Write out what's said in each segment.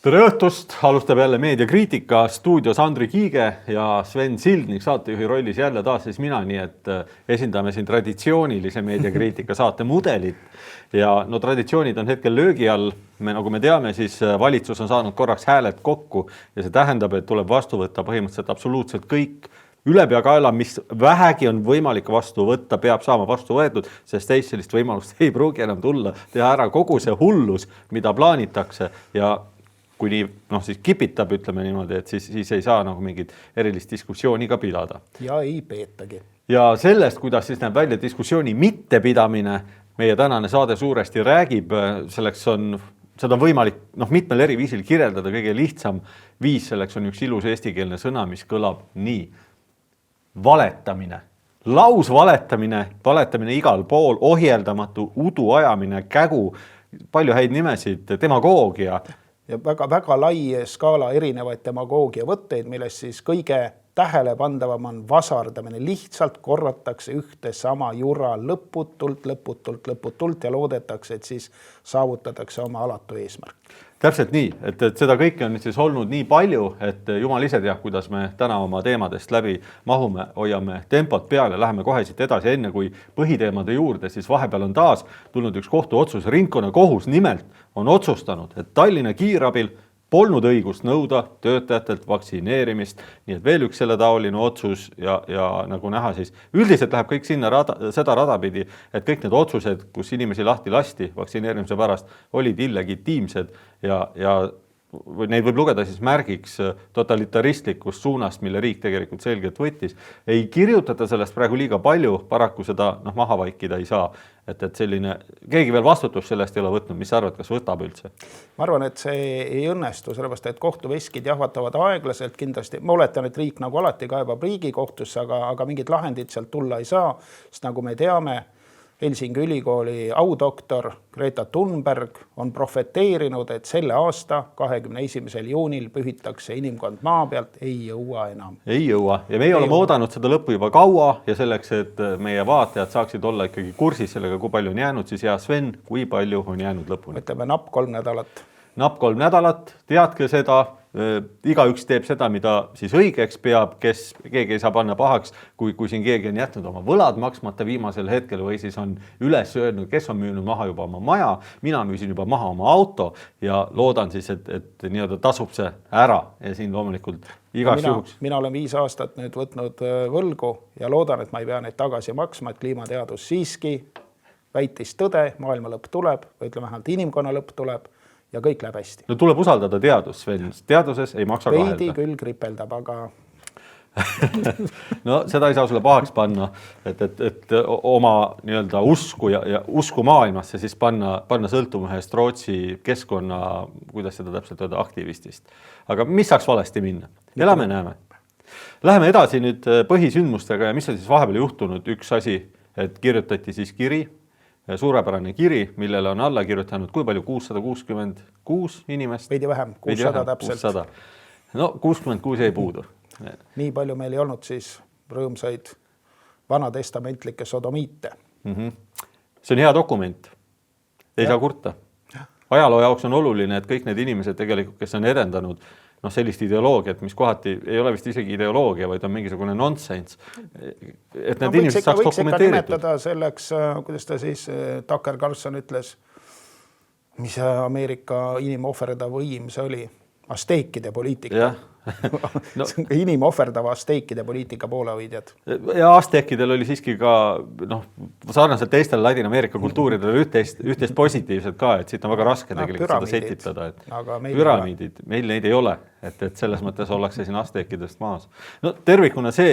Tere õhtust, alustab jälle meediakriitika, stuudios Andri Kiige ja Sven Sildnik saatejuhi rollis jälle taas siis mina, nii et esindame siin traditsioonilise meediakriitika saate mudelit. Ja no traditsioonid on hetkel löögi all, nagu me teame, siis valitsus on saanud korraks hääled kokku ja see tähendab, et tuleb vastu võtta põhimõtteliselt absoluutselt kõik ülepeakaela, mis vähegi on võimalik vastu võtta, peab saama vastu võetud, sest teist sellist võimalust ei pruugi enam tulla, teha ära kogu see hullus, mida plaanitakse ja kui nii siis kipitab, ütleme niimoodi, et siis ei saa nagu mingit erilist diskussiooni ka pidada. Ja ei peetagi. Ja sellest, kuidas siis näeb välja diskussiooni mittepidamine, meie tänane saade suuresti räägib, seda on võimalik mitmel eri viisil kirjeldada, kõige lihtsam viis selleks on üks ilus eestikeelne sõna, mis kõlab nii. Valetamine, valetamine igal pool, ohjeldamatu, udu ajamine, kägu, palju häid nimesid, demagoogia. Ja väga lai skaala erinevaid demagoogia võtteid, millest siis kõige tähelepandavam on vasardamine. Lihtsalt korratakse ühte sama jura lõputult ja loodetakse, et siis saavutatakse oma alatu eesmärk. Täpselt nii, et seda kõike on siis olnud nii palju, et jumal ise teab, kuidas me täna oma teemadest läbi mahume, hoiame tempot peale, läheme kohe siit edasi enne kui põhiteemade juurde, siis vahepeal on taas tulnud üks kohtuotsus, ringkonnakohus nimelt on otsustanud, et Tallinna kiirabil polnud õigust nõuda töötajatelt vaktsineerimist, nii et veel üks selle taoline otsus ja nagu näha siis üldiselt läheb kõik sinna seda rada pidi, et kõik need otsused, kus inimesi lahti lasti vaktsineerimise pärast, olid illegitiimsed ja neid võib lugeda siis märgiks totalitaristlikust suunast, mille riik tegelikult selgelt võttis. Ei kirjutada sellest praegu liiga palju, paraku seda maha vaikida ei saa. Et selline, keegi veel vastutus sellest ei ole võtnud, mis sa arvad, kas võtab üldse? Ma arvan, et see ei õnnestu, sellepärast, et kohtuveskid jahvatavad aeglaselt kindlasti. Ma oletan, et riik nagu alati kaebab Riigikohtusse, aga mingid lahendid sealt tulla ei saa, sest nagu me teame, Helsingi ülikooli audoktor Greta Thunberg on profeteerinud, et selle aasta 21. juunil pühitakse inimkond maa pealt, ei jõua enam. Ei jõua ja meie oleme oodanud seda lõppu juba kaua ja selleks, et meie vaatajad saaksid olla ikkagi kursis sellega, kui palju on jäänud, siis hea Sven, kui palju on jäänud lõpuni? Ütleme napp 3 nädalat. Napp 3 nädalat, teadke seda, igaüks teeb seda, mida siis õigeks peab, keegi ei saa panna pahaks, kui siin keegi on jätnud oma võlad maksmata viimasel hetkel või siis on üles öelnud, kes on müünud maha juba oma maja, mina müüsin juba maha oma auto ja loodan siis, et nii-öelda tasub see ära ja siin loomulikult igaks juhuks. Mina olen 5 aastat nüüd võtnud võlgu ja loodan, et ma ei pea neid tagasi maksma, et kliimateadus siiski väitis tõde, maailma lõpp tuleb, või ütleme vähemalt inimkonna lõpp tuleb ja kõik läheb hästi. No tuleb usaldada teadus, Sven. Teaduses ei maksa kahelda. Veidi küll kripeldab, aga... No seda ei saa sulle pahaks panna, et oma nii-öelda usku ja usku maailmasse siis panna sõltuma ühest Rootsi keskkonna, kuidas seda täpselt öelda, aktivistist. Aga mis saaks valesti minna? Elame, näeme. Läheme edasi nüüd põhisündmustega ja mis on siis vahepeal juhtunud? Üks asi, et kirjutati siis kiri, suurepärane kiri, millele on alla kirjutanud, kui palju? 666 inimest? Veidi vähem, 600 täpselt. 600. No 66 ei puudu. Nii palju meil ei olnud siis rõõmsaid vanatestamentlikke sodomiite. See on hea dokument. Ei saa kurta. Ajaloo jaoks on oluline, et kõik need inimesed tegelikult, kes on edendanud sellist ideoloogiat, mis kohati ei ole vist isegi ideoloogia, vaid on mingisugune nonsense. Et need inimesed saaks dokumenteeritud. Võiks nimetada selleks, kuidas ta siis, Tucker Carlson ütles, mis Ameerika inimohverda võim see oli, asteekide poliitika. Inimohverdava asteekide poliitika poolehoidjad. Ja asteekidel oli siiski ka sarnaselt teistele Ladina-Ameerika kultuuridele üht-teist positiivselt ka, et siit on väga raske tegelikult seda setitada. Püramiidid, meil neid ei ole, et selles mõttes ollakse siin asteekidest maas. No tervikuna see,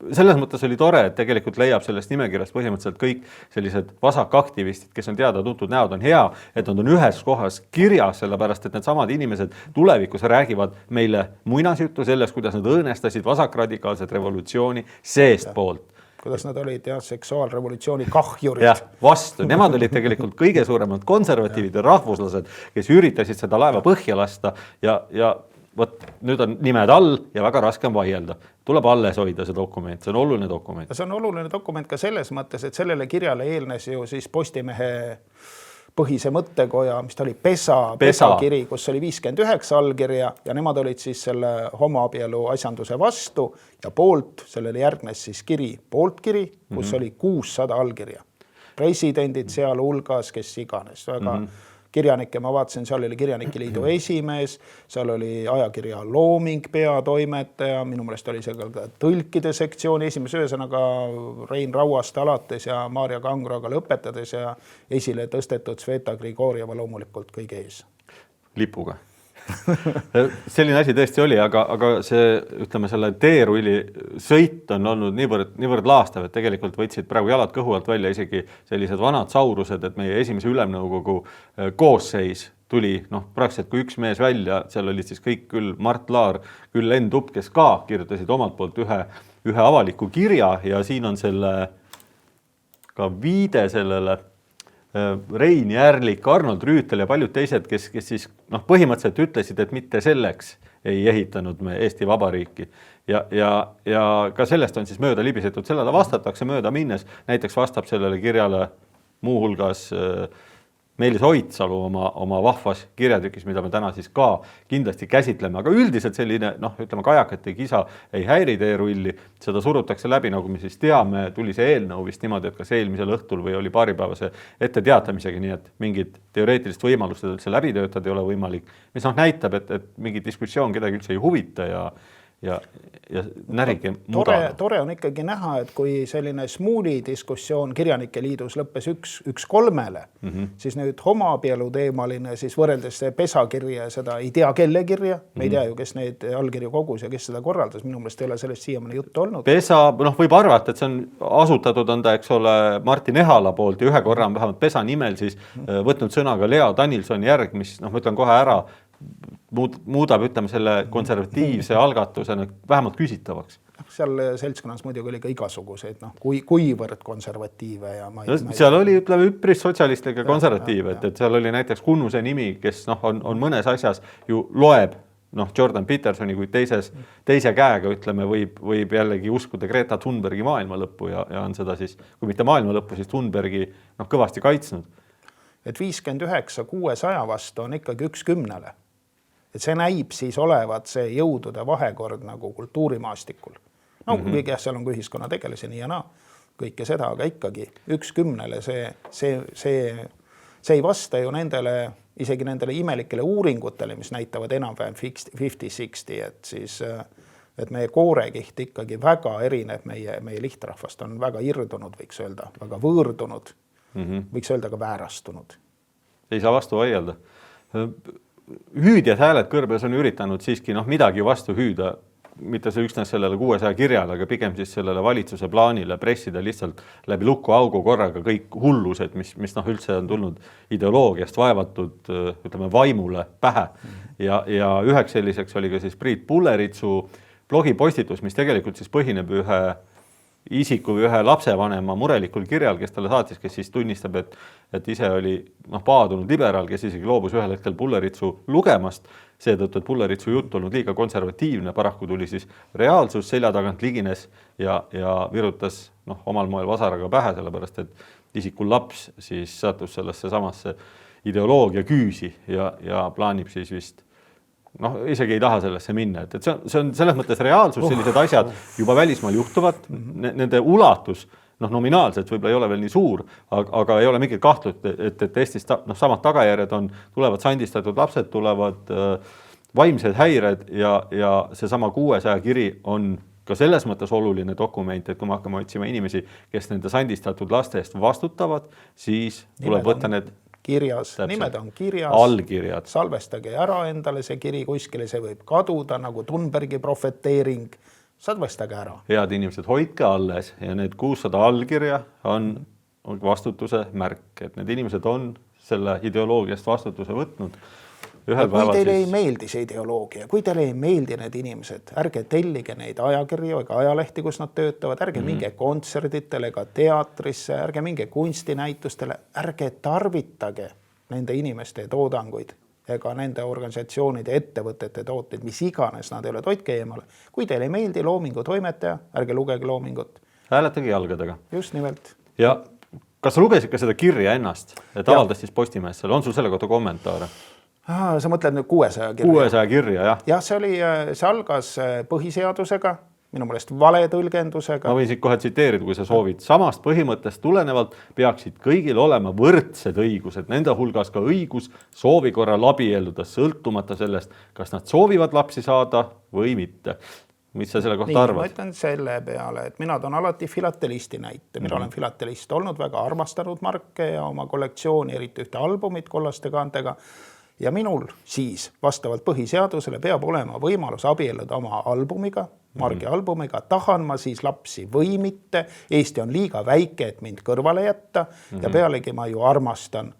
selles mõttes oli tore, et tegelikult leiab sellest nimekirjast põhimõtteliselt kõik sellised vasakaktivistid, kes on teada-tuntud näod, on hea, et nad on ühes kohas kirjas, sellepärast, et need samad inimesed tulevikus räägivad meile muinasjuttu sellest, kuidas nad õõnestasid vasakradikaalset revolutsiooni seest poolt. Kuidas nad olid seksuaalrevolutsiooni kahjurid. Ja, vastu. Nemad olid tegelikult kõige suuremad konservatiivid ja rahvuslased, kes üritasid seda laeva põhja lasta ja võt, nüüd on nimed all ja väga raske on vaielda. Tuleb alles hoida see dokument, see on oluline dokument. See on oluline dokument ka selles mõttes, et sellele kirjale eelnes ju siis Postimehe põhise mõttekoja, mis ta oli pesakiri, kus oli 59 allkirja ja nemad olid siis selle homoabielu asjanduse vastu ja poolt, sellele järgnes siis kiri, pooltkiri, kus oli 600 allkirja. Presidendid seal hulgas, kes iganes, väga kirjanikke, ma vaatasin, seal oli Kirjanike Liidu esimees, seal oli ajakirja Looming peatoimetaja, minu meelest oli seal ka tõlkide sektsiooni esimees, ühesõnaga Rein Rauast alates ja Maarja Kangroga lõpetades ja esile tõstetud Sveta Grigorjeva loomulikult kõige ees. Lipuga. Selline asi tõesti oli, aga see, ütleme, selle teerulli sõit on olnud niivõrd laastav, et tegelikult võtsid praegu jalad kõhu alt välja isegi sellised vanad saurused, et meie esimese ülemnõukogu koosseis tuli, praktiliselt kui üks mees välja, seal olid siis kõik küll Mart Laar, küll Enn Tupp, kes ka kirjutasid omalt poolt ühe avaliku kirja ja siin on selle ka viide sellele Rein Järlik, Arnold Rüütel ja paljud teised, kes siis põhimõtteliselt ütlesid, et mitte selleks ei ehitanud me Eesti Vabariiki. Ja ka sellest on siis mööda libisetud, sellele vastatakse mööda minnes. Näiteks vastab sellele kirjale muuhulgas Meelis Oidsalu oma vahvas kirjatükis, mida me täna siis ka kindlasti käsitleme, aga üldiselt selline, ütleme, kajakate kisa ei häiri teerulli, seda surutakse läbi, nagu me siis teame, tuli see eelnõu vist niimoodi, et kas eelmisel õhtul või oli paaripäevase ette teatamisega, nii et mingid teoreetilist võimalust üldse läbi töötada ei ole võimalik, mis näitab, et mingi diskussioon kedagi üldse ei huvita ja närige mudana. Tore on ikkagi näha, et kui selline Smuuli diskussioon Kirjanike Liidus lõppes 1-3, siis nüüd homoabielu teemaline, siis võrreldes pesakirja ja seda ei tea kelle kirja, me ei tea ju, kes neid allkirju kogus ja kes seda korraldas, minu meelest ei ole sellest siiamaani juttu olnud. Pesa, võib arvata, et see on asutatud, on ta, eks ole, Martin Ehala poolt ja ühe korra on vähemalt Pesa nimel siis võtnud sõna ka Lea Danilson järg, mis, ma ütlen kohe ära, muudab, ütleme, selle konservatiivse algatusena vähemalt küsitavaks. Seal seltskonnas muidugi oli ka igasuguseid, kuivõrd konservatiive ja seal oli, ütleme, üpris sotsialistlikke konservatiive, et seal oli näiteks Kunnuse nimi, kes on mõnes asjas ju loeb Jordan Petersoni kui teise käega, ütleme, võib jällegi uskuda Greta Thunbergi maailma lõppu ja on seda siis, kui mitte maailma lõppu, siis Thunbergi kõvasti kaitsnud. Et 59-600 vastu on ikkagi 1-10. Et see näib siis olevat see jõudude vahekord nagu kultuurimaastikul. Seal on kui ühiskonna tegelasi nii ja naa, kõike seda, aga ikkagi 1-10 see ei vasta ju isegi nendele imelikele uuringutele, mis näitavad enam-vähem 50-60, et siis et meie koorekiht ikkagi väga erineb meie lihtrahvast, on väga irdunud, võiks öelda, väga võõrdunud, võiks öelda ka väärastunud. Ei saa vastu vaielda. Hüüdjad hääled kõrbes on üritanud siiski midagi vastu hüüda, mitte see üksnes sellele 600 kirjale, aga pigem siis sellele valitsuse plaanile pressida lihtsalt läbi lukku augu korraga kõik hullused, mis üldse on tulnud ideoloogiast vaevatud, ütleme, vaimule pähe. Ja üheks selliseks oli ka siis Priit Pulleritsu blogipostitus, mis tegelikult siis põhineb ühe isiku või ühe lapsevanema murelikul kirjal, kes talle saatis, kes siis tunnistab, et ise oli paadunud liberaal, kes isegi loobus ühel hetkel Pulleritsu lugemast, seetõttu, et Pulleritsu jutt olnud liiga konservatiivne, paraku tuli siis reaalsus selja tagant ligines ja virutas omal moel vasaraga pähe, sellepärast, et isikul laps siis sattus sellesse samasse ideoloogia küüsi ja plaanib siis vist isegi ei taha sellesse minna, et see on selles mõttes reaalsus, sellised asjad juba välismaal juhtuvad, nende ulatus nominaalselt võib-olla ei ole veel nii suur, aga ei ole mingit kahtlust, et Eestis samad tagajärjed tulevad sandistatud lapsed, tulevad vaimsed häired ja seesama 600 kiri on ka selles mõttes oluline dokument, et kui me hakkame otsima inimesi, kes nende sandistatud laste eest vastutavad, siis tuleb võtta need kirjas, nimed on kirjas, allkirjad. Salvestage ära endale see kiri kuskile, see võib kaduda nagu Thunbergi profeteering, salvestage ära. Head inimesed, hoidke alles ja need 600 allkirja on vastutuse märk, et need inimesed on selle ideoloogiast vastutuse võtnud. Kui teile ei meeldi see ideoloogia, kui teile ei meeldi need inimesed, ärge tellige neid ajakirju ega ajalehti, kus nad töötavad, ärge minge kontserditele ega teatrisse, ärge minge kunstinäitustele, ärge tarvitage nende inimeste toodanguid ega nende organisatsioonide ettevõtete tooteid, mis iganes nad ei ole, toitke eemale. Kui teile ei meeldi Loomingu toimetaja, ärge lugege Loomingut. Hääletage jalgadega. Just nimelt. Ja Kas sa lugesid ka seda kirja ennast, et avaldas siis Postimehes seal, on sul selle kohta kommentaare? Sa mõtled nüüd 600 kirja? 600 kirja, jah. Jah, see algas põhiseadusega, minu mõelest vale tõlgendusega. Ma võin siit kohe tsiteerida, kui sa soovid. Samast põhimõttest tulenevalt peaksid kõigil olema võrdsed õigused, nende hulgas ka õigus soovi korral abielluda, sõltumata sellest, kas nad soovivad lapsi saada või mitte. Mis sa selle kohta arvad? Ma ütlen selle peale, et mina toon alati filatelisti näite. Mina olen filatelist olnud, väga armastanud marke ja oma kollektsiooni, eriti ühte albumit kollaste kaantega. Ja minul siis vastavalt põhiseadusele peab olema võimalus abielluda oma albumiga, margi albumiga, tahan ma siis lapsi või mitte. Eesti on liiga väike, et mind kõrvale jätta ja pealegi ma ju armastan.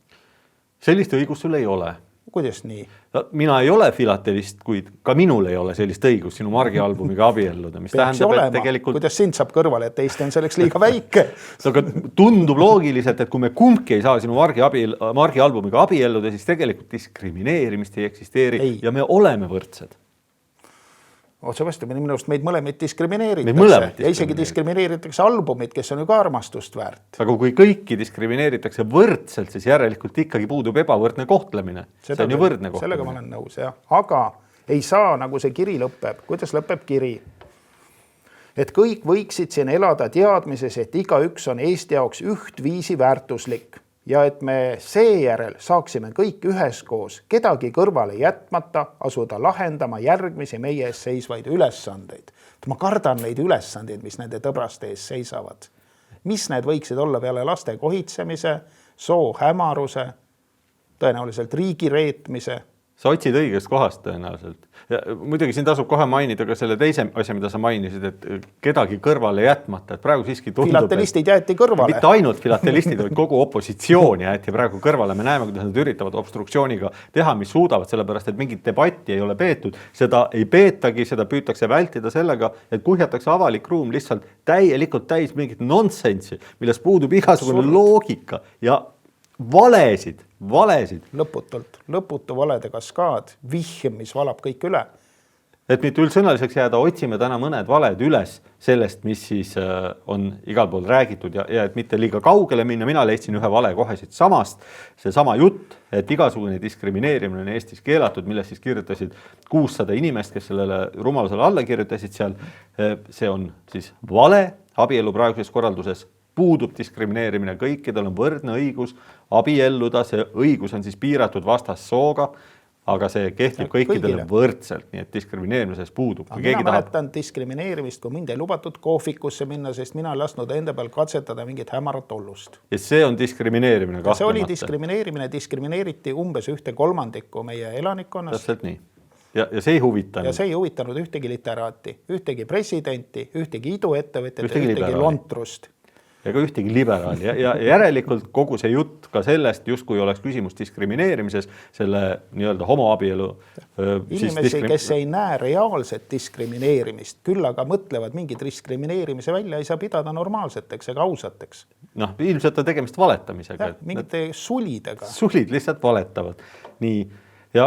Sellist õigust sul ei ole. Kuidas nii? Mina ei ole filatelist, kuid ka minul ei ole sellist õigust sinu margi albumiga abielluda, mis tähendab, et tegelikult... Kuidas sind saab kõrvale, et Eesti on selleks liiga väike? Aga tundub loogiliselt, et kui me kumbki ei saa sinu margi albumiga abielluda, siis tegelikult diskrimineerimist ei eksisteeri ja me oleme võrdsed. Otse vastu, minu arust meid mõlemid diskrimineeritakse ja isegi diskrimineeritakse albumid, kes on ju ka armastust väärt. Aga kui kõiki diskrimineeritakse võrdselt, siis järelikult ikkagi puudub ebavõrdne kohtlemine. See on ju võrdne kohtlemine. Sellega ma olen nõus, jah. Aga ei saa, nagu see kiri lõpeb. Kuidas lõpeb kiri? Et kõik võiksid siin elada teadmises, et igaüks on Eesti jaoks ühtviisi väärtuslik. Ja et me seejärel saaksime kõik üheskoos kedagi kõrvale jätmata asuda lahendama järgmisi meie ees seisvaid ülesandeid. Ma kardan neid ülesandeid, mis nende tõbraste ees seisavad. Mis need võiksid olla peale laste kohitsemise, soo hämaruse, tõenäoliselt riigi reetmise? Sa otsid õigest kohast tõenäoliselt. Ja muidugi siin tasub kohe mainida ka selle teise asja, mida sa mainisid, et kedagi kõrvale jätmata. Et praegu siiski tundub, filatelistid jäeti kõrvale. Mitte ainult filatelistid, vaid kogu opositsioon jäeti praegu kõrvale. Me näeme, kuidas nad üritavad obstruktsiooniga teha, mis suudavad, sellepärast, et mingit debatti ei ole peetud. Seda ei peetagi, seda püütakse vältida sellega, et kuhjatakse avalik ruum lihtsalt täielikult täis mingit nonsensi, milles puudub igasugune loogika ja valesid. Lõputu valede kaskaad, vihm, mis valab kõik üle. Et mitte üldsõnaliseks jääda, otsime täna mõned valed üles sellest, mis siis on igal pool räägitud ja et mitte liiga kaugele minna. Mina leidsin ühe vale kohe siit samast. See sama jutt, et igasugune diskrimineerimine on Eestis keelatud, milles siis kirjutasid 600 inimest, kes sellele rumalusele alla kirjutasid seal. See on siis vale abielu praeguses korralduses. Puudub diskrimineerimine, kõikidel on võrdne õigus abielluda, see õigus on siis piiratud vastassooga, aga see kehtib kõikidele võrdselt, nii et diskrimineerimises puudub. Mina mäletan diskrimineerimist, kui mind ei lubatud kohvikusse minna, sest mina lasknud enda peal katsetada mingit hämarat ollust. Ja see on diskrimineerimine kahtlemata. See oli diskrimineerimine, diskrimineeriti umbes 1/3 meie elanikkonnast. Täpselt nii. Ja see ei huvitanud. Ja see ei huvitanud ühtegi literaati, ühtegi presidenti, ühtegi iduettevõtjat, ühtegi lontrust. Ja ka ühtegi liberaali ja järelikult kogu see jutt ka sellest, just kui oleks küsimus diskrimineerimises, selle nii-öelda homoabielu. Inimesi, kes ei näe reaalset diskrimineerimist, küll aga mõtlevad mingi diskrimineerimise välja, ei saa pidada normaalseteks ega ausateks. Noh, ilmselt on tegemist valetamisega. Mingite sulidega. Sulid lihtsalt valetavad. Nii. Ja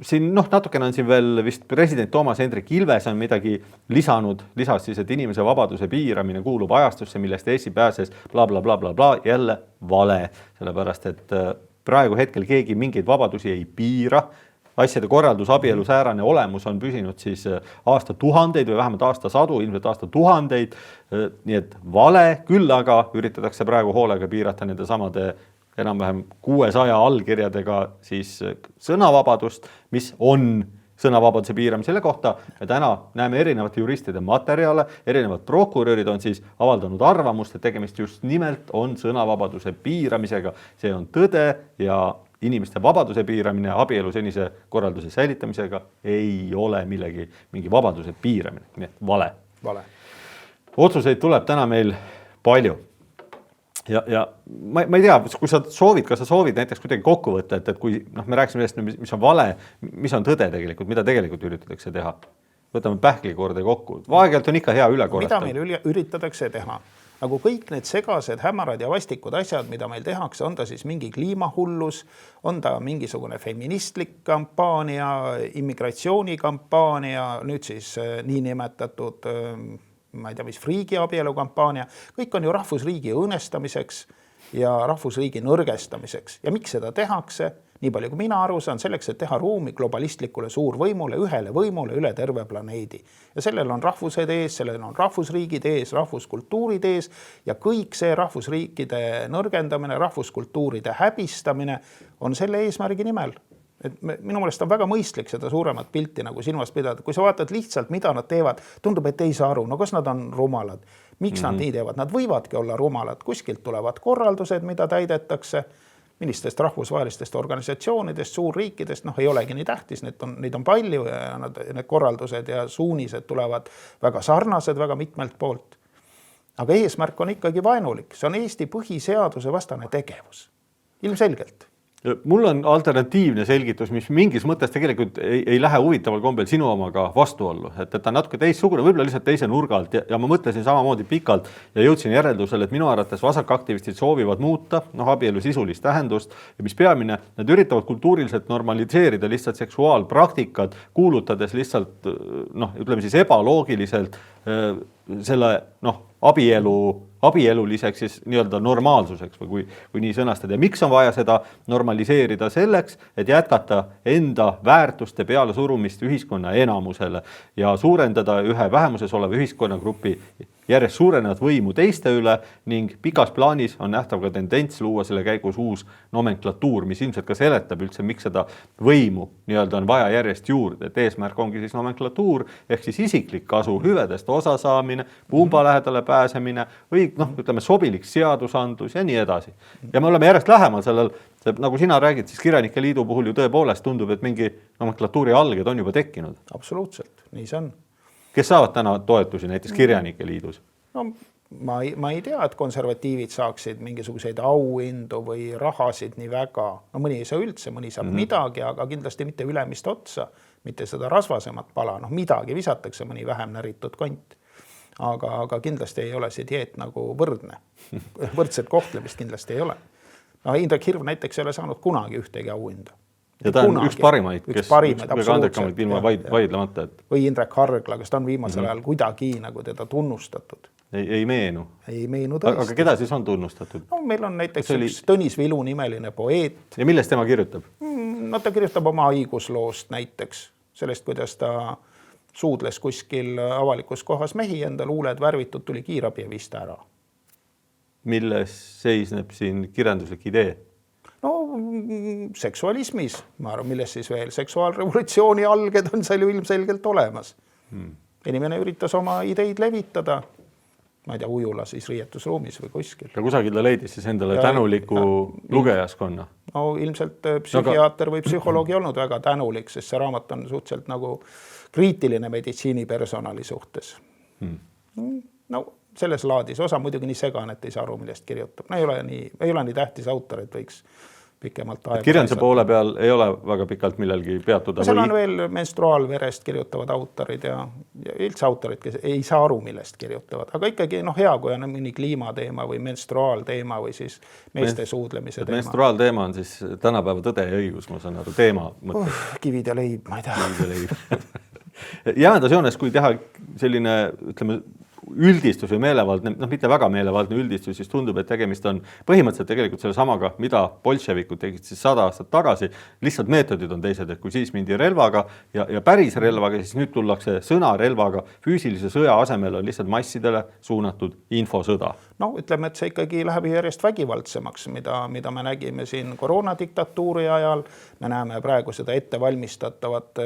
siin natukene on siin veel vist president Toomas Hendrik Ilves on midagi lisas siis, et inimese vabaduse piiramine kuulub ajastusse, millest Eesti pääses bla, bla, bla, bla, bla, jälle vale. Sellepärast, et praegu hetkel keegi mingeid vabadusi ei piira. Asjade korraldus, abielu säärane olemus on püsinud siis aastatuhandeid või vähemalt aastasadu, ilmselt aastatuhandeid. Nii et vale, küll aga üritatakse praegu hoolega piirata nende samade enam-vähem 600 allkirjadega siis sõnavabadust, mis on sõnavabaduse piiramisele kohta. Ja täna näeme erinevate juristide materjale, erinevad prokurörid on siis avaldanud arvamust, et tegemist just nimelt on sõnavabaduse piiramisega. See on tõde ja inimeste vabaduse piiramine abielu senise korralduse säilitamisega ei ole mingi vabaduse piiramine. Nii et vale. Otsuseid tuleb täna meil palju. Ja ma ei tea, kui sa soovid, kas sa soovid näiteks kuidagi kokku võtta, et kui me rääksime sellest, mis on vale, mis on tõde tegelikult, mida tegelikult üritatakse teha. Võtame pähkli korda kokku. Vaegelt on ikka hea üle korrata. Mida meil üritatakse teha? Nagu kõik need segased, hämarad ja vastikud asjad, mida meil tehakse, on ta siis mingi kliimahullus, on ta mingisugune feministlik kampaania, immigratsioonikampaania, nüüd siis niinimetatud ma ei tea, mis friigi abielu kampaania, kõik on ju rahvusriigi õõnestamiseks ja rahvusriigi nõrgestamiseks. Ja miks seda tehakse? Nii palju kui mina aru saan, selleks, et teha ruumi globalistlikule suurvõimule, ühele võimule üle terve planeedi. Ja sellel on rahvused ees, sellel on rahvusriigid ees, rahvuskultuurid ees ja kõik see rahvusriikide nõrgendamine, rahvuskultuuride häbistamine on selle eesmärgi nimel. Et minu meelest on väga mõistlik seda suuremat pilti nagu silmas pidada. Kui sa vaatad lihtsalt, mida nad teevad, tundub, et ei saa aru. No kas nad on rumalad? Miks nad nii teevad? Nad võivadki olla rumalad. Kuskilt tulevad korraldused, mida täidetakse. Millistest rahvusvahelistest organisatsioonidest, suurriikidest, ei olegi nii tähtis, neid on palju ja need korraldused ja suunised tulevad väga sarnased väga mitmelt poolt. Aga eesmärk on ikkagi vaenulik, see on Eesti põhiseaduse vastane tegevus, ilmselgelt. Mul on alternatiivne selgitus, mis mingis mõttes tegelikult ei lähe huvitaval kombel sinu omaga vastuollu, et ta on natuke teistsugune, võib-olla lihtsalt teise nurga alt ja ma mõtlesin samamoodi pikalt ja jõudsin järeldusele, et minu arvates vasakaktivistid soovivad muuta abielu sisulist tähendust ja mis peamine, nad üritavad kultuuriliselt normaliseerida lihtsalt seksuaalpraktikad, kuulutades lihtsalt, ütleme siis ebaloogiliselt selle abieluliseks siis nii-öelda normaalsuseks või kui nii sõnastada. Ja miks on vaja seda normaliseerida selleks, et jätkata enda väärtuste peale surumist ühiskonna enamusele ja suurendada ühe vähemuses oleva ühiskonnagrupi järjest suurenevat võimu teiste üle ning pikas plaanis on nähtav ka tendents luua selle käigus uus nomenklatuur, mis ilmselt ka seletab üldse, miks seda võimu nii-öelda on vaja järjest juurde. Et eesmärk ongi siis nomenklatuur ehk siis isiklik kasu, hüvedest osasaamine, pumba lähedale pääsemine või ütleme sobilik seadusandlus ja nii edasi. Ja me oleme järjest lähemal sellel, nagu sina räägid, siis Kirjanike Liidu puhul ju tõepoolest tundub, et mingi nomenklatuuri alged on juba tekkinud. Absoluutselt, nii see on. Kes saavad täna toetusi näiteks Kirjanike Liidus? Ma ei tea, et konservatiivid saaksid mingisuguseid auhindu või rahasid nii väga. Mõni ei saa üldse, mõni saab midagi, aga kindlasti mitte ülemist otsa, mitte seda rasvasemat pala. Midagi visatakse, mõni vähem näritud kont. Aga kindlasti ei ole see dieet nagu võrdne. Võrdset kohtlemist kindlasti ei ole. Indrek Hirv näiteks ei ole saanud kunagi ühtegi auhinda. Ja ta on üks parimaid, kes andekamaid ilma vaidlemata. Või Indrek Hargla, kes ta on viimasel ajal kuidagi nagu teda tunnustatud. Ei meenu. Ei meenu tõesti. Aga keda siis on tunnustatud? Meil on näiteks üks Tõnis Vilu nimeline poeet. Ja millest tema kirjutab? Ta kirjutab oma haigusloost näiteks. Sellest, kuidas ta suudles kuskil avalikus kohas mehi enda luuled värvitud, tuli kiirabi ja viis ta ära. Milles seisneb siin kirjanduslik idee? Seksualismis, ma arvan, milles siis veel seksuaalrevolutsiooni alged on seal ju ilmselgelt olemas. Inimene üritas oma ideid levitada, ma ei tea, ujula siis riietusruumis või kuskil. Ja kusagil ta leidis siis endale tänuliku lugejaskonna? Ilmselt psühhiaater või psühholoogi olnud väga tänulik, sest see raamat on suhteliselt nagu kriitiline meditsiinipersonali suhtes. Selles laadis osa muidugi nii segan, et ei saa aru, millest kirjutab. Ei ole nii tähtis autor, et võiks pikemalt aega. Kirjanduse poole peal ei ole väga pikalt millelgi peatuda? Seal on veel menstruaalverest kirjutavad autorid ja üldse autorid, kes ei saa aru, millest kirjutavad. Aga ikkagi hea, kui on mõni kliimateema või menstruaalteema või siis meeste suudlemise teema. Menstruaalteema on siis tänapäeva tõde ja õigus, ma saan aru, teema mõttes. Kivid ja leib, ma ei tea. Jäädas joones, kui teha selline, ütleme, üldistus või meelevaldne, mitte väga meelevaldne üldistus, siis tundub, et tegemist on põhimõtteliselt tegelikult selle samaga, mida bolševikud tegid siis 100 aastat tagasi. Lihtsalt meetodid on teised, et kui siis mindi relvaga ja päris relvaga, siis nüüd tullakse sõnarelvaga. Füüsilise sõja asemel on lihtsalt massidele suunatud infosõda. Ütleme, et see ikkagi läheb järjest vägivaldsemaks, mida me nägime siin koroonadiktatuuri ajal. Me näeme praegu seda ettevalmistatavat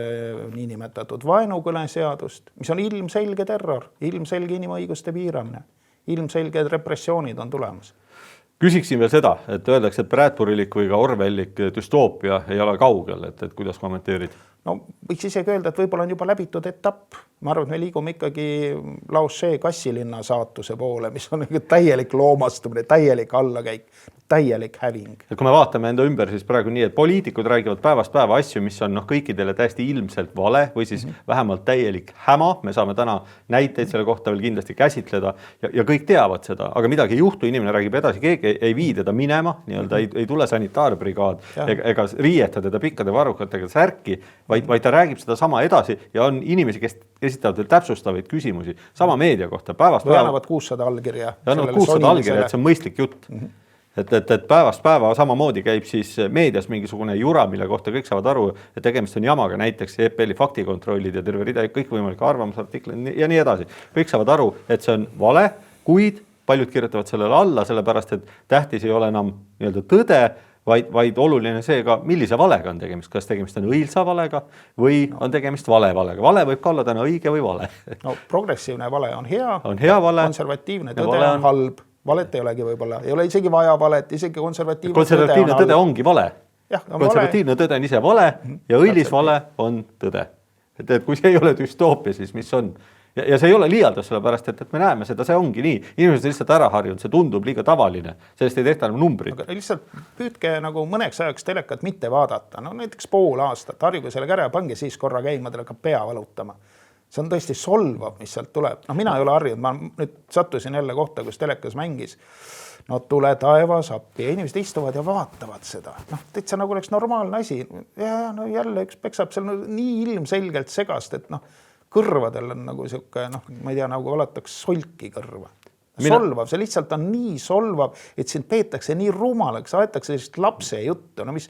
niinimetatud vaenukõneseadust, mis on ilmselge terror, ilmselge inimõiguste piiramine, ilmselged repressioonid on tulemas. Küsiksin veel seda, et öeldakse, et Bradburilik või ka Orwellik düstoopia ei ole kaugel, et kuidas kommenteerid? Võiks isegi öelda, et võib-olla on juba läbitud etapp. Ma arvan, et me liigume ikkagi Laosse kassilinna saatuse poole, mis on täielik loomastumine, täielik allakäik, täielik häving. Ja kui me vaatame enda ümber, siis praegu nii, et poliitikud räägivad päevast päeva asju, mis on kõikidele täiesti ilmselt vale või siis vähemalt täielik häma. Me saame täna näiteid selle kohta veel kindlasti käsitleda ja kõik teavad seda, aga midagi ei juhtu, inimene räägib edasi, keegi ei vii teda minema, ei tule sanitaarbrigaad ega riieta teda pikkade varrukatega särki, vaid ta räägib seda sama edasi ja on inimesi, kes esitavad veel täpsustavaid küsimusi sama meedia kohta päevast päeva. Annavad 600 allkirja. Ja annavad 600 allkirja, et see on mõistlik jutt. et päevast päeva samamoodi käib siis meedias mingisugune jura, mille kohta kõik saavad aru, et tegemist on jamaga, näiteks EPL-i faktikontrollid ja terve rida kõikvõimalikke arvamusartikleid ja nii edasi. Kõik saavad aru, et see on vale, kuid paljud kirjutavad sellele alla, sellepärast et tähtis ei ole enam nii-öelda tõde, vaid oluline see ka, millise valega on tegemist. Kas tegemist on õilsa valega või on tegemist valega. Vale võib ka olla täna õige või vale. No progressiivne vale on hea vale, konservatiivne tõde on halb. Valet ei olegi võib-olla, ei ole isegi vaja valet, isegi konservatiivne tõde ongi vale. Konservatiivne tõde on ise vale ja õilis vale on tõde. Et kui see ei ole düstoopia, siis mis on? Ja see ei ole liialdus, sellepärast, et me näeme seda, see ongi nii. Inimesed lihtsalt ära harjunud, see tundub liiga tavaline. Sellest ei tehta enam numbrit. Aga lihtsalt püüdke nagu mõneks ajaks telekat mitte vaadata. No näiteks pool aastat, harjuge selle käre ja pange siis korra käima, teil hakkab pea valutama. See on tõesti solvav, mis sealt tuleb. No mina ei ole harjunud, ma nüüd sattusin jälle kohta, kus telekas mängis. No tule taevas appi ja inimesed istuvad ja vaatavad seda. No täitsa nagu oleks normaalne asi. Ja no jälle üks peksab seal nii ilmselgelt segast, et kõrvadel on nagu siuke, ma ei tea, nagu valataks solki kõrva. Solvav, see lihtsalt on nii solvav, et sind peetakse nii rumalaks, aetakse sellist lapse juttu, mis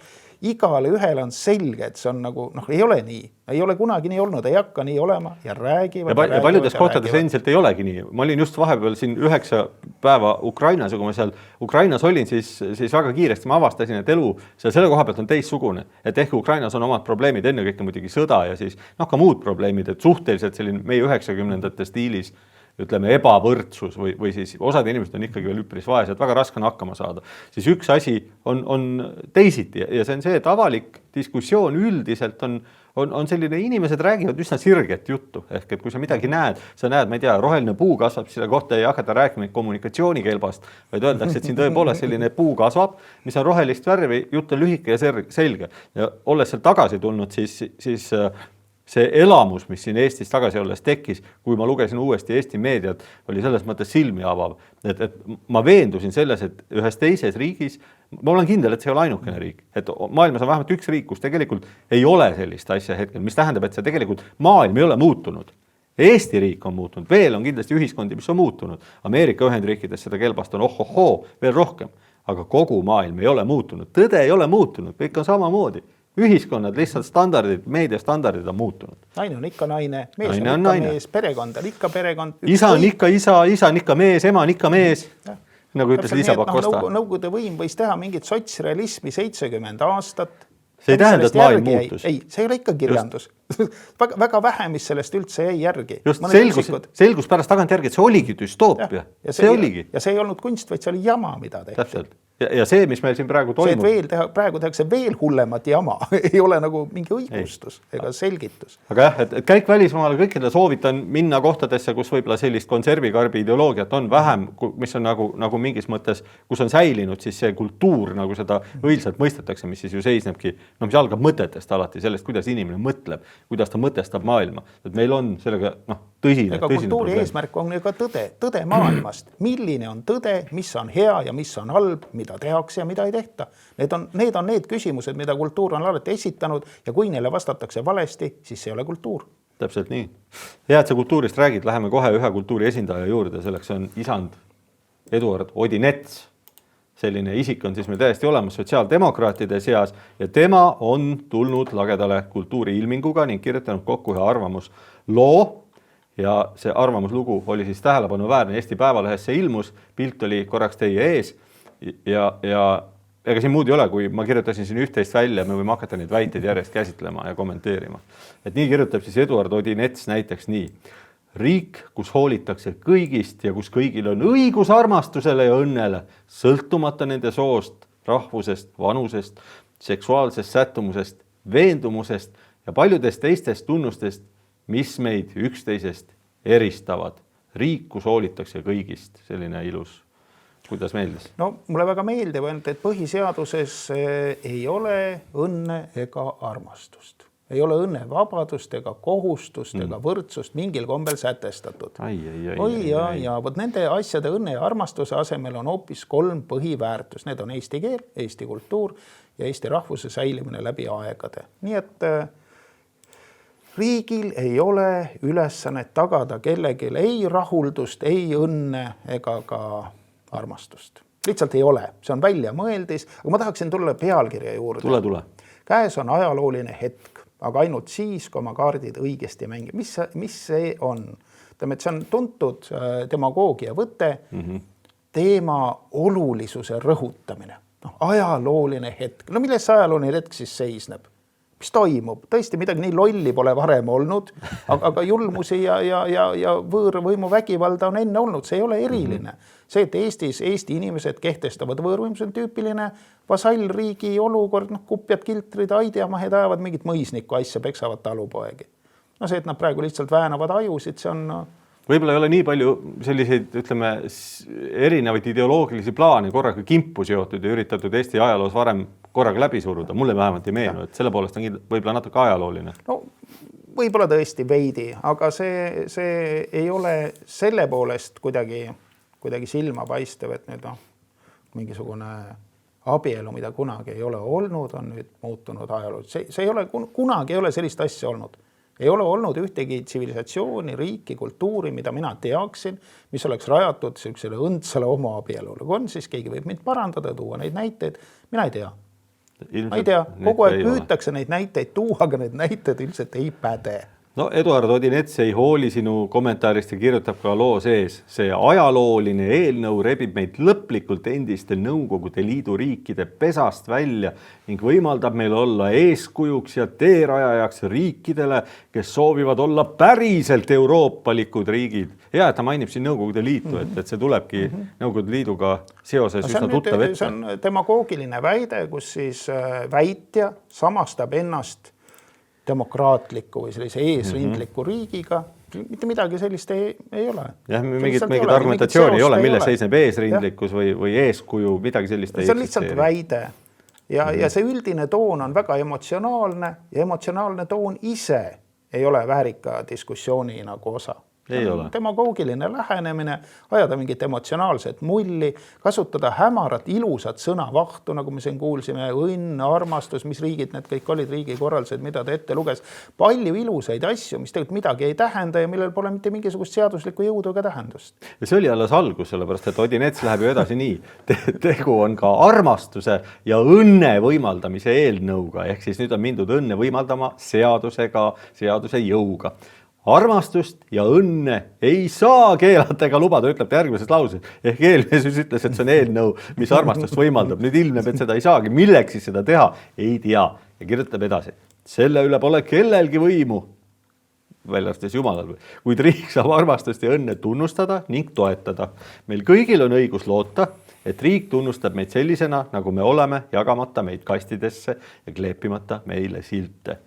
igale ühele on selge, et see on nagu, ei ole nii. Ei ole kunagi nii olnud, ei hakka nii olema ja räägivad. Ja paljudes kohtades endiselt ei olegi nii. Ma olin just vahepeal siin 9 päeva Ukrainas ja kui ma seal Ukrainas olin, siis väga kiiresti ma avastasin, et elu selle koha pealt on teissugune. Et ehk Ukrainas on omad probleemid, ennekõike muidugi sõda ja siis ka muud probleemid, et suhteliselt selline meie 90ndate stiilis ütleme ebavõrdsus või siis osad inimesed on ikkagi veel üpris vaesed, väga raske on hakkama saada. Siis üks asi on teisiti ja see on see, et avalik diskussioon üldiselt on selline, inimesed räägivad üsna sirget juttu. Ehk et kui sa midagi näed, sa näed, ma ei tea, roheline puu kasvab, selle kohta ei hakata rääkima kommunikatsioonikelbast, vaid öeldakse, et siin tõepoolest selline puu kasvab, mis on rohelist värvi, jutt on lühike ja selge. Ja olles seal tagasi tulnud, siis see elamus, mis siin Eestis tagasi olles tekkis, kui ma lugesin uuesti Eesti meediat, oli selles mõttes silmi avav. Et ma veendusin selles, et ühes teises riigis, ma olen kindel, et see ei ole ainukene riik. Et maailmas on vähemalt üks riik, kus tegelikult ei ole sellist asja hetkel, mis tähendab, et see tegelikult maailm ei ole muutunud. Eesti riik on muutunud, veel on kindlasti ühiskondi, mis on muutunud. Ameerika Ühendriikides seda kelbast on veel rohkem, aga kogu maailm ei ole muutunud. Tõde ei ole muutunud, kõik on samamoodi. Ühiskonnad, lihtsalt standardid, meediastandardid on muutunud. Naine on ikka naine, mees on ikka mees, perekond on ikka perekond. Isa on ikka isa on ikka mees, ema on ikka mees, nagu ütles Liisa Pakosta. Nõukogude võim võis teha mingit sotsrealismi 70 aastat. See ei tähenda, et maailm muutus. Ei, see ei ole ikka kirjandus. Väga vähe, mis sellest üldse jäi järgi. Just selgus pärast tagantjärgi, et see oligi düstoopia. See oligi. Ja see ei olnud kunst, vaid see oli jama, mida tehti. Täpselt. Ja see, mis meil siin praegu toimub. Praegu tehakse veel hullemat jama. Ei ole nagu mingi õigustus ega selgitus. Aga jah, et käik välismaale, kõikidele soovitan minna kohtadesse, kus võib-olla sellist konservikarbi ideoloogiat on vähem, mis on nagu mingis mõttes, kus on säilinud siis see kultuur, nagu seda õilsalt mõistetakse, mis siis ju seisnebki, mis algab mõtetest alati, sellest, kuidas inimene mõtleb, kuidas ta mõtestab maailma. Et meil on sellega tõsine kultuuri eesmärk on ka tõde maailmast. Milline on tõde, mis on hea ja mis on halb, mida tehakse ja mida ei tehta. Need on need küsimused, mida kultuur on alati esitanud ja kui neile vastatakse valesti, siis see ei ole kultuur. Täpselt nii. Hea, et sa kultuurist räägid, läheme kohe ühe kultuuri esindaja juurde, selleks on isand Eduard Odinets. Selline isik on siis meil täiesti olemas sotsiaaldemokraatide seas ja tema on tulnud lagedale kultuuri ilminguga ning kirjutanud kokku ühe arvamusloo ja see arvamuslugu oli siis tähelepanuväärne. Eesti Päevalehes see ilmus, pilt oli korraks teie ees ja ega siin muud ei ole, kui ma kirjutasin siin üht-teist välja, me võime hakata neid väiteid järjest käsitlema ja kommenteerima. Et nii kirjutab siis Eduard Odinets näiteks nii. Riik, kus hoolitakse kõigist ja kus kõigil on õigus armastusele ja õnnele, sõltumata nende soost, rahvusest, vanusest, seksuaalsest sättumusest, veendumusest ja paljudest teistest tunnustest, mis meid üksteisest eristavad. Riik, kus hoolitakse kõigist, selline ilus. Kuidas meeldis? No mulle väga meeldib, et põhiseaduses ei ole õnne ega armastust. Ei ole õnne vabadust ega kohustust ega võrdsust mingil kombel sätestatud. Ja võt nende asjade õnne ja armastuse asemel on hoopis 3 põhiväärtus. Need on eesti keel, eesti kultuur ja eesti rahvuse säilimine läbi aegade. Nii et riigil ei ole ülesannet tagada kellelegi ei rahuldust, ei õnne ega ka armastust. lihtsalt ei ole, see on väljamõeldis, aga ma tahaksin tulla pealkirja juurde. Tule. Käes on ajalooline hetk, aga ainult siis, kui oma kaardid õigesti mängib. Mis see on? Ütleme, et see on tuntud demagoogia võte, teema olulisuse rõhutamine. Ajalooline hetk. No milles see ajalooline hetk siis seisneb? Mis toimub? Tõesti midagi nii lolli pole varem olnud, aga julmusi ja võõrvõimu vägivalda on enne olnud. See ei ole eriline. See, et Eesti inimesed kehtestavad võõrvõimu, see on tüüpiline vasallriigi olukord, kupjad, kiltrid, aidiamahed ajavad mingit mõisnikku asja, peksavad talupoegi. No see, et nad praegu lihtsalt väänavad ajusid, see on... Võib-olla ei ole nii palju selliseid, ütleme, erinevaid ideoloogilisi plaane korraga kimpu seotud ja üritatud Eesti ajaloos varem korraga läbi suruda. Mulle vähemalt ei meenu, et selle poolest on võib-olla natuke ajalooline. No võib-olla tõesti veidi, aga see ei ole selle poolest kuidagi silma paistev, et nüüd mingisugune abielu, mida kunagi ei ole olnud, on nüüd muutunud ajaloos. See ei ole, kunagi ei ole sellist asja olnud. Ei ole olnud ühtegi tsivilisatsiooni, riiki, kultuuri, mida mina teaksin, mis oleks rajatud sellisele õndsale oma abielule. Kui on, siis keegi võib mind parandada, tuua neid näiteid. Mina ei tea. Ma ei tea. Kogu aeg püütakse neid näiteid tuua, aga need näited üldiselt ei päde. No Eduard Odinets ei hooli sinu kommentaarist ja kirjutab ka loo sees. See ajalooline eelnõu rebib meid lõplikult endiste Nõukogude Liidu riikide pesast välja ning võimaldab meil olla eeskujuks ja teerajajaks riikidele, kes soovivad olla päriselt euroopalikud riigid. Hea, et ta mainib siin Nõukogude Liitu, et see tulebki Nõukogude Liiduga seoses üsna tuttav ette. See on demagoogiline väide, kus siis väitja samastab ennast demokraatliku või sellise eesrindliku riigiga. Mitte midagi sellist ei ole. Jah, mingit argumentatsiooni ei ole, mille seisneb eesrindlikkus või eeskuju, midagi sellist ei eksisteeri. See on lihtsalt väide. Ja see üldine toon on väga emotsionaalne ja emotsionaalne toon ise ei ole väärika diskussiooni nagu osa. Demagoogiline lähenemine, ajada mingit emotsionaalset mulli, kasutada hämarat, ilusat sõnavahtu, nagu me siin kuulsime, õnn, armastus, mis riigid need kõik olid, riigikorraldused, mida ta ette luges. Palju ilusaid asju, mis tegelikult midagi ei tähenda ja millel pole mitte mingisugust seaduslikku jõudu ega tähendust. Ja see oli alles algus, sellepärast, et Odinets läheb ju edasi nii. Tegu on ka armastuse ja õnne võimaldamise eelnõuga, ehk siis nüüd on mindud õnne võimaldama seadusega, seaduse jõuga. Armastust ja õnne ei saa keelata ega lubada, ütleb ta järgmises lauses. Ehk eelmees ütles, et see on eelnõu, mis armastust võimaldab. Nüüd ilmneb, et seda ei saagi. Milleks siis seda teha? Ei tea. Ja kirjutab edasi. Selle üle pole kellelgi võimu, väljastes Jumalal, kuid riik saab armastust ja õnne tunnustada ning toetada. Meil kõigil on õigus loota, et riik tunnustab meid sellisena, nagu me oleme, jagamata meid kastidesse ja kleepimata meile silte.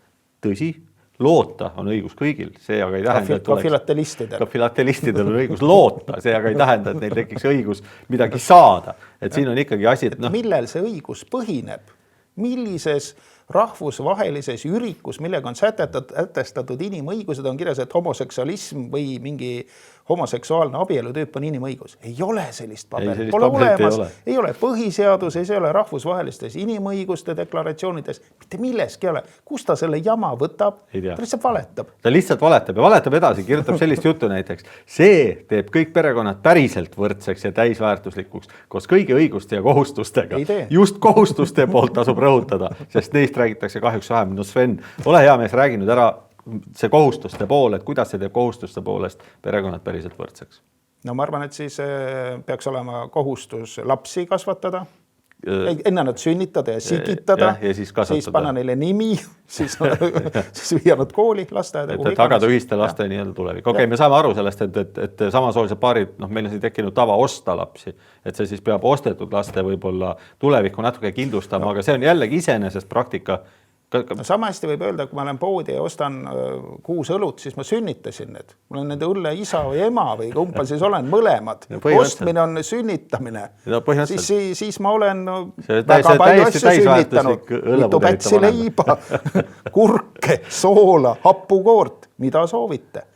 Tõsi? Loota on õigus kõigil, see aga ei tähenda, et ka filatelistidel on õigus loota, see aga ei tähenda, et neil tekiks õigus midagi saada. Et siin on ikkagi asi, et millel see õigus põhineb? Millises rahvusvahelises ürikus, millega on sätestatud inimõigused, on kirjas, et homoseksualism või mingi homoseksuaalne abielutüüp on inimõigus. Ei ole sellist paberit. Pole olemas. Ei ole põhiseaduses, ei ole rahvusvahelistes inimõiguste deklaratsioonides. Mitte milleski ei ole. Kus ta selle jama võtab? Ta lihtsalt valetab. Ta lihtsalt valetab ja valetab edasi, kirjutab sellist juttu näiteks. See teeb kõik perekonnad päriselt võrdseks ja täisväärtuslikuks, koos kõigi õiguste ja kohustustega. Just kohustuste poolt tasub rõhutada, sest neist räägitakse kahjuks vähem. No Sven, ole hea mees rääginud ära see kohustuste pool, et kuidas see teeb kohustuste poolest perekonnad päriselt võrdseks? No ma arvan, et siis peaks olema kohustus lapsi kasvatada, enne nad sünnitada ja sigitada, ja siis panna neile nimi, siis viia nad kooli, lasteaeda. Et tagada ühiste laste nii-öelda tulevik. Okei, me saame aru sellest, et samasoolised paarid, meil on siin tekkinud tava osta lapsi, et see siis peab ostetud laste võib-olla tulevikku natuke kindlustama, aga see on jällegi iseenesest praktika. Sama hästi võib öelda, kui ma olen poodi ja ostan 6 õlut, siis ma sünnitasin need. Mul on nende õlle isa või ema või kumpal siis olen mõlemad. Ostmine on sünnitamine. Siis ma olen väga palju asju sünnitanud. Mitu pätsi leiba, kurke, soola, happukoort, mida soovite.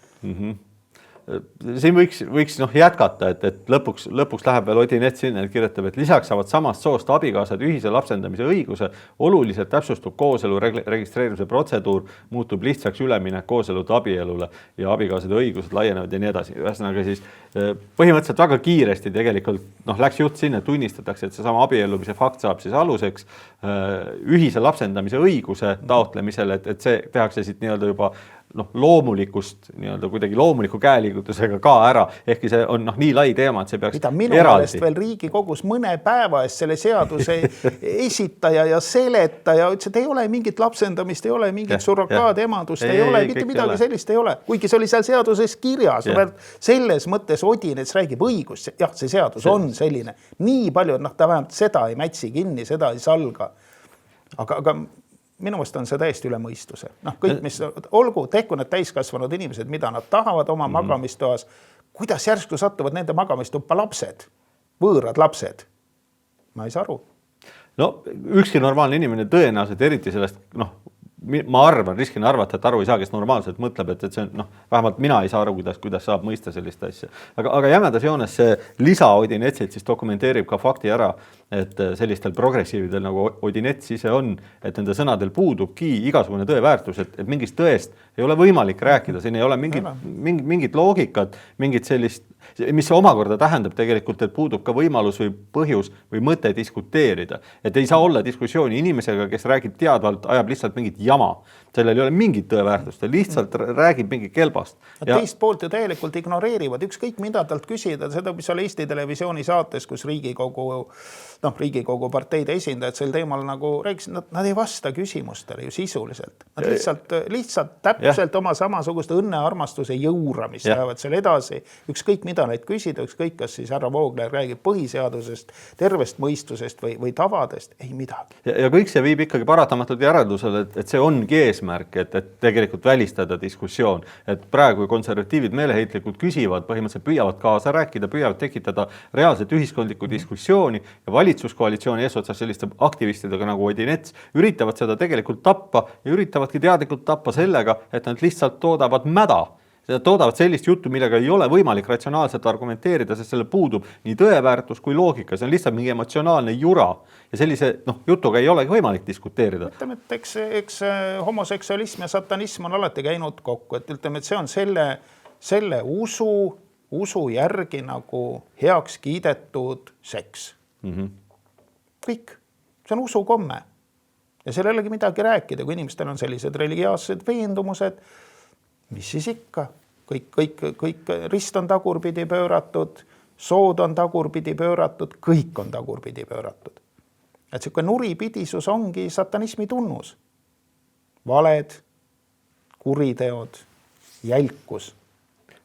siin võiks jätkata, et lõpuks läheb veel Odinets sinna, et kirjutab, et lisaks saavad samast soost abikaasad ühise lapsendamise õiguse, oluliselt täpsustub kooselu registreerimise protseduur, muutub lihtsaks üleminek kooselute abielule ja abikaasade õigused laienevad ja nii edasi. Ühesõnaga siis põhimõtteliselt väga kiiresti tegelikult läks jutt sinna, et tunnistatakse, et seesama abiellumise fakt saab siis aluseks ühise lapsendamise õiguse taotlemisel, et see tehakse siit nii-öelda juba loomulikust nii-öelda kuidagi loomuliku käeliigutusega ka ära, ehkki see on nii lai teema, et see peaks minu meelest veel Riigikogus mõne päeva eest selle seaduse esitaja ja seletaja ütles, et ei ole mingit lapsendamist, ei ole mingit surrogaatemadust, ei ole, mitte midagi sellist ei ole. Kuigi see oli seal seaduses kirjas, selles mõttes Odinets räägib õigust, jah, see seadus on selline. Nii palju, ta vähemalt seda ei mätsi kinni, seda ei salga. Aga minu meelest on see täiesti üle mõistuse. Kõik, mis olgu, tehku need täiskasvanud inimesed, mida nad tahavad oma magamistoas, kuidas järsku sattuvad nende magamistuppa lapsed, võõrad lapsed? Ma ei saa aru. No ükski normaalne inimene tõenäoliselt eriti sellest, ma arvan, riskin arvata, et aru ei saa, kes normaalselt mõtleb, et see on, vähemalt mina ei saa aru, kuidas saab mõista sellist asja. Aga jämedas joones see lisa Odinetsilt siis dokumenteerib ka fakti ära, et sellistel progressiividel nagu Odinets ise on, et nende sõnadel puudubki igasugune tõeväärtus, et mingist tõest ei ole võimalik rääkida, siin ei ole mingit loogikat, mingit sellist, mis omakorda tähendab tegelikult, et puudub ka võimalus või põhjus või mõte diskuteerida. Et ei saa olla diskussiooni inimesega, kes räägib teadvalt, ajab lihtsalt mingit jama. Sellel ei ole mingit tõeväärtust, ta lihtsalt räägib mingi kelbast. Teist poolt ju täielikult ignoreerivad, ükskõik mida talt küsida, seda, mis oli Eesti Televisiooni saates, kus Riigikogu parteide esindajad sel teemal nagu rääkisid, nad ei vasta küsimustele ju sisuliselt. Nad lihtsalt täpselt oma samasugust õnnearmastuse jõuramist lähevad seal edasi. Ükskõik mida neid küsida, ükskõik kas siis härra Vooglaid räägib põhiseadusest, tervest mõistusest või tavadest, ei midagi. Ja kõik see viib ikkagi paratamatult järeldusele, et see ongi eesmärk, et tegelikult välistada diskussioon. Et praegu konservatiivid meeleheitlikult küsivad, põhimõtteliselt püüavad kaasa rääkida, püüavad tekitada reaalselt ühiskondlikku diskussiooni ja valitsuskoalitsiooni eesotsas selliste aktivistidega nagu Odinets üritavad seda tegelikult tappa ja üritavadki teadlikult tappa sellega, et nad lihtsalt toodavad mäda. Toodavad sellist juttu, millega ei ole võimalik ratsionaalselt argumenteerida, sest selle puudub nii tõeväärtus kui loogika. See on lihtsalt mingi emotsionaalne jura ja sellise jutuga ei olegi võimalik diskuteerida. Ütleme, et eks homoseksualism ja satanism on alati käinud kokku. Et ütleme, et see on selle usu järgi nagu heaks kiidetud seks. Kõik. See on usukomme. Ja seal ei olegi midagi rääkida, kui inimestel on sellised religiaassed veendumused, mis siis ikka? Kõik rist on tagurpidi pööratud, sood on tagurpidi pööratud, kõik on tagurpidi pööratud. Et selline nuripidisus ongi satanismi tunnus. Valed, kuriteod, jälkus.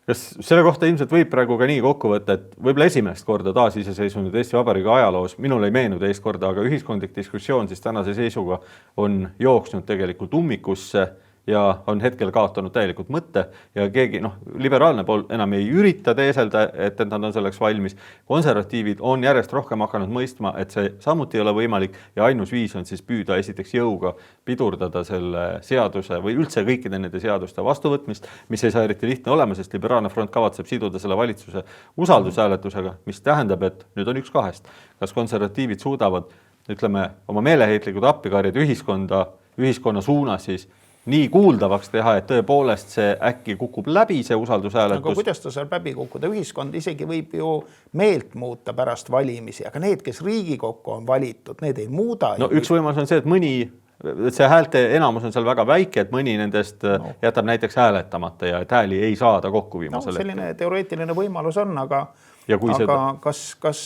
Kas selle kohta ilmselt võib praegu ka nii kokku võtta, et võib-olla esimest korda taas iseseisvunud Eesti Vabariigi ajaloos, minul ei meenu teist korda, aga ühiskondlik diskussioon siis tänase seisuga on jooksnud tegelikult ummikusse ja on hetkel kaotanud täielikult mõtte ja keegi, liberaalne pool enam ei ürita teeselda, et nad on selleks valmis. Konservatiivid on järjest rohkem hakanud mõistma, et see samuti ei ole võimalik ja ainus viis on siis püüda esiteks jõuga pidurdada selle seaduse või üldse kõikide nende seaduste vastuvõtmist, mis ei saa eriti lihtne olema, sest liberaalne front kavatseb siduda selle valitsuse usaldushääletusega, mis tähendab, et nüüd on üks kahest. Kas konservatiivid suudavad, ütleme, oma meeleheitlikud appikarjad ühiskonna suunas siis nii kuuldavaks teha, et tõepoolest see äkki kukub läbi, see usaldushääletus. Aga kuidas ta seal läbi kukkuda? Ühiskond isegi võib ju meelt muuta pärast valimisi, aga need, kes Riigikokku on valitud, need ei muuda. Üks võimalus on see, et see häälte enamus on seal väga väike, et mõni nendest jätab näiteks hääletamata ja et hääli ei saada kokku viimasel selline teoreetiline võimalus on, aga kas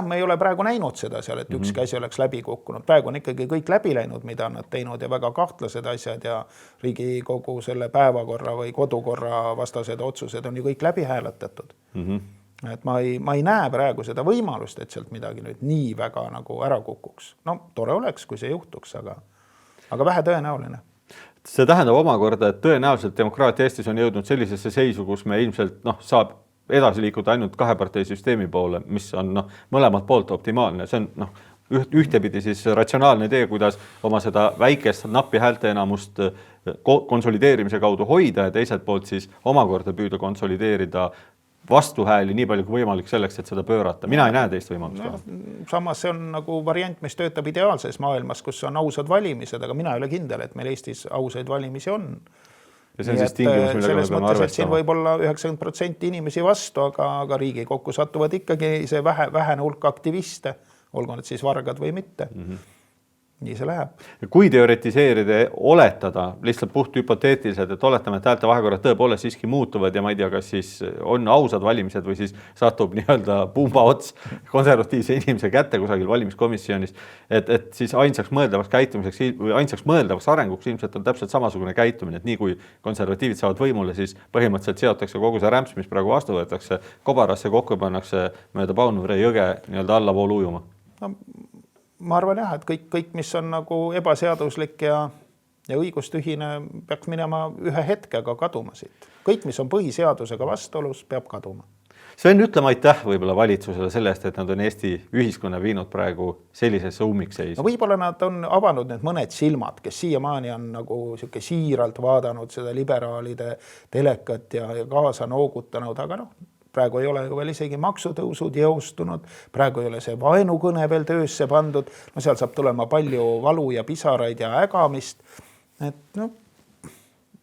me ei ole praegu näinud seda seal, et ükski asi oleks läbi kukkunud. Praegu on ikkagi kõik läbi läinud, mida nad teinud ja väga kahtlased asjad ja Riigikogu selle päevakorra või kodukorra vastased otsused on ju kõik läbi hääletatud. Et ma ei näe praegu seda võimalust, et sealt midagi nüüd nii väga nagu ära kukuks. Tore oleks, kui see juhtuks, aga vähe tõenäoline. See tähendab omakorda, et tõenäoliselt demokraatia Eestis on jõudnud sellisesse seisu, kus me ilmselt saab edasi liikuda ainult kaheparteisüsteemi poole, mis on mõlemalt poolt optimaalne. See on ühtepidi siis ratsionaalne tee, kuidas oma seda väikest nappi häälteenamust konsolideerimise kaudu hoida ja teiselt poolt siis omakorda püüda konsolideerida vastuhääli nii palju kui võimalik selleks, et seda pöörata. Mina ei näe teist võimalust. Samas see on nagu variant, mis töötab ideaalses maailmas, kus on ausad valimised, aga mina ei ole kindel, et meil Eestis ausaid valimisi on. Ja see on siis tingimus, millega me peame arvestama. Siin võib olla 90% inimesi vastu, aga Riigikokku satuvad ikkagi see vähene hulk aktiviste, olgu need siis vargad või mitte. Nii see läheb. Kui teoretiseerida, oletada, lihtsalt puht hüpoteetiliselt, et oletame, et häälte vahekorrad tõepoolest siiski muutuvad ja ma ei tea, kas siis on ausad valimised või siis satub nii-öelda pumba ots konservatiivse inimese kätte kusagil valimiskomisjonis, et siis ainsaks mõeldavaks käitumiseks või ainsaks mõeldavaks arenguks ilmselt on täpselt samasugune käitumine, et nii kui konservatiivid saavad võimule, siis põhimõtteliselt seotakse kogu see rämps, mis praegu vastu võetakse, kobarasse kokku pannakse mööda Paunuvere jõge nii-öelda allavoolu ujuma. No, ma arvan jah, et kõik, mis on nagu ebaseaduslik ja õigustühine, peaks minema ühe hetkega kaduma siit. Kõik, mis on põhiseadusega vastuolus, peab kaduma. Sven, ütleme aitäh võib-olla valitsusele selle eest, et nad on Eesti ühiskonna viinud praegu sellisesse ummikseisu. No võib-olla nad on avanud need mõned silmad, kes siiamaani on nagu siuke siiralt vaadanud seda liberaalide telekat ja kaasa noogutanud, aga praegu ei ole veel isegi maksutõusud jõustunud, praegu ei ole see vaenukõne veel töösse pandud, seal saab tulema palju valu ja pisaraid ja ägamist. Et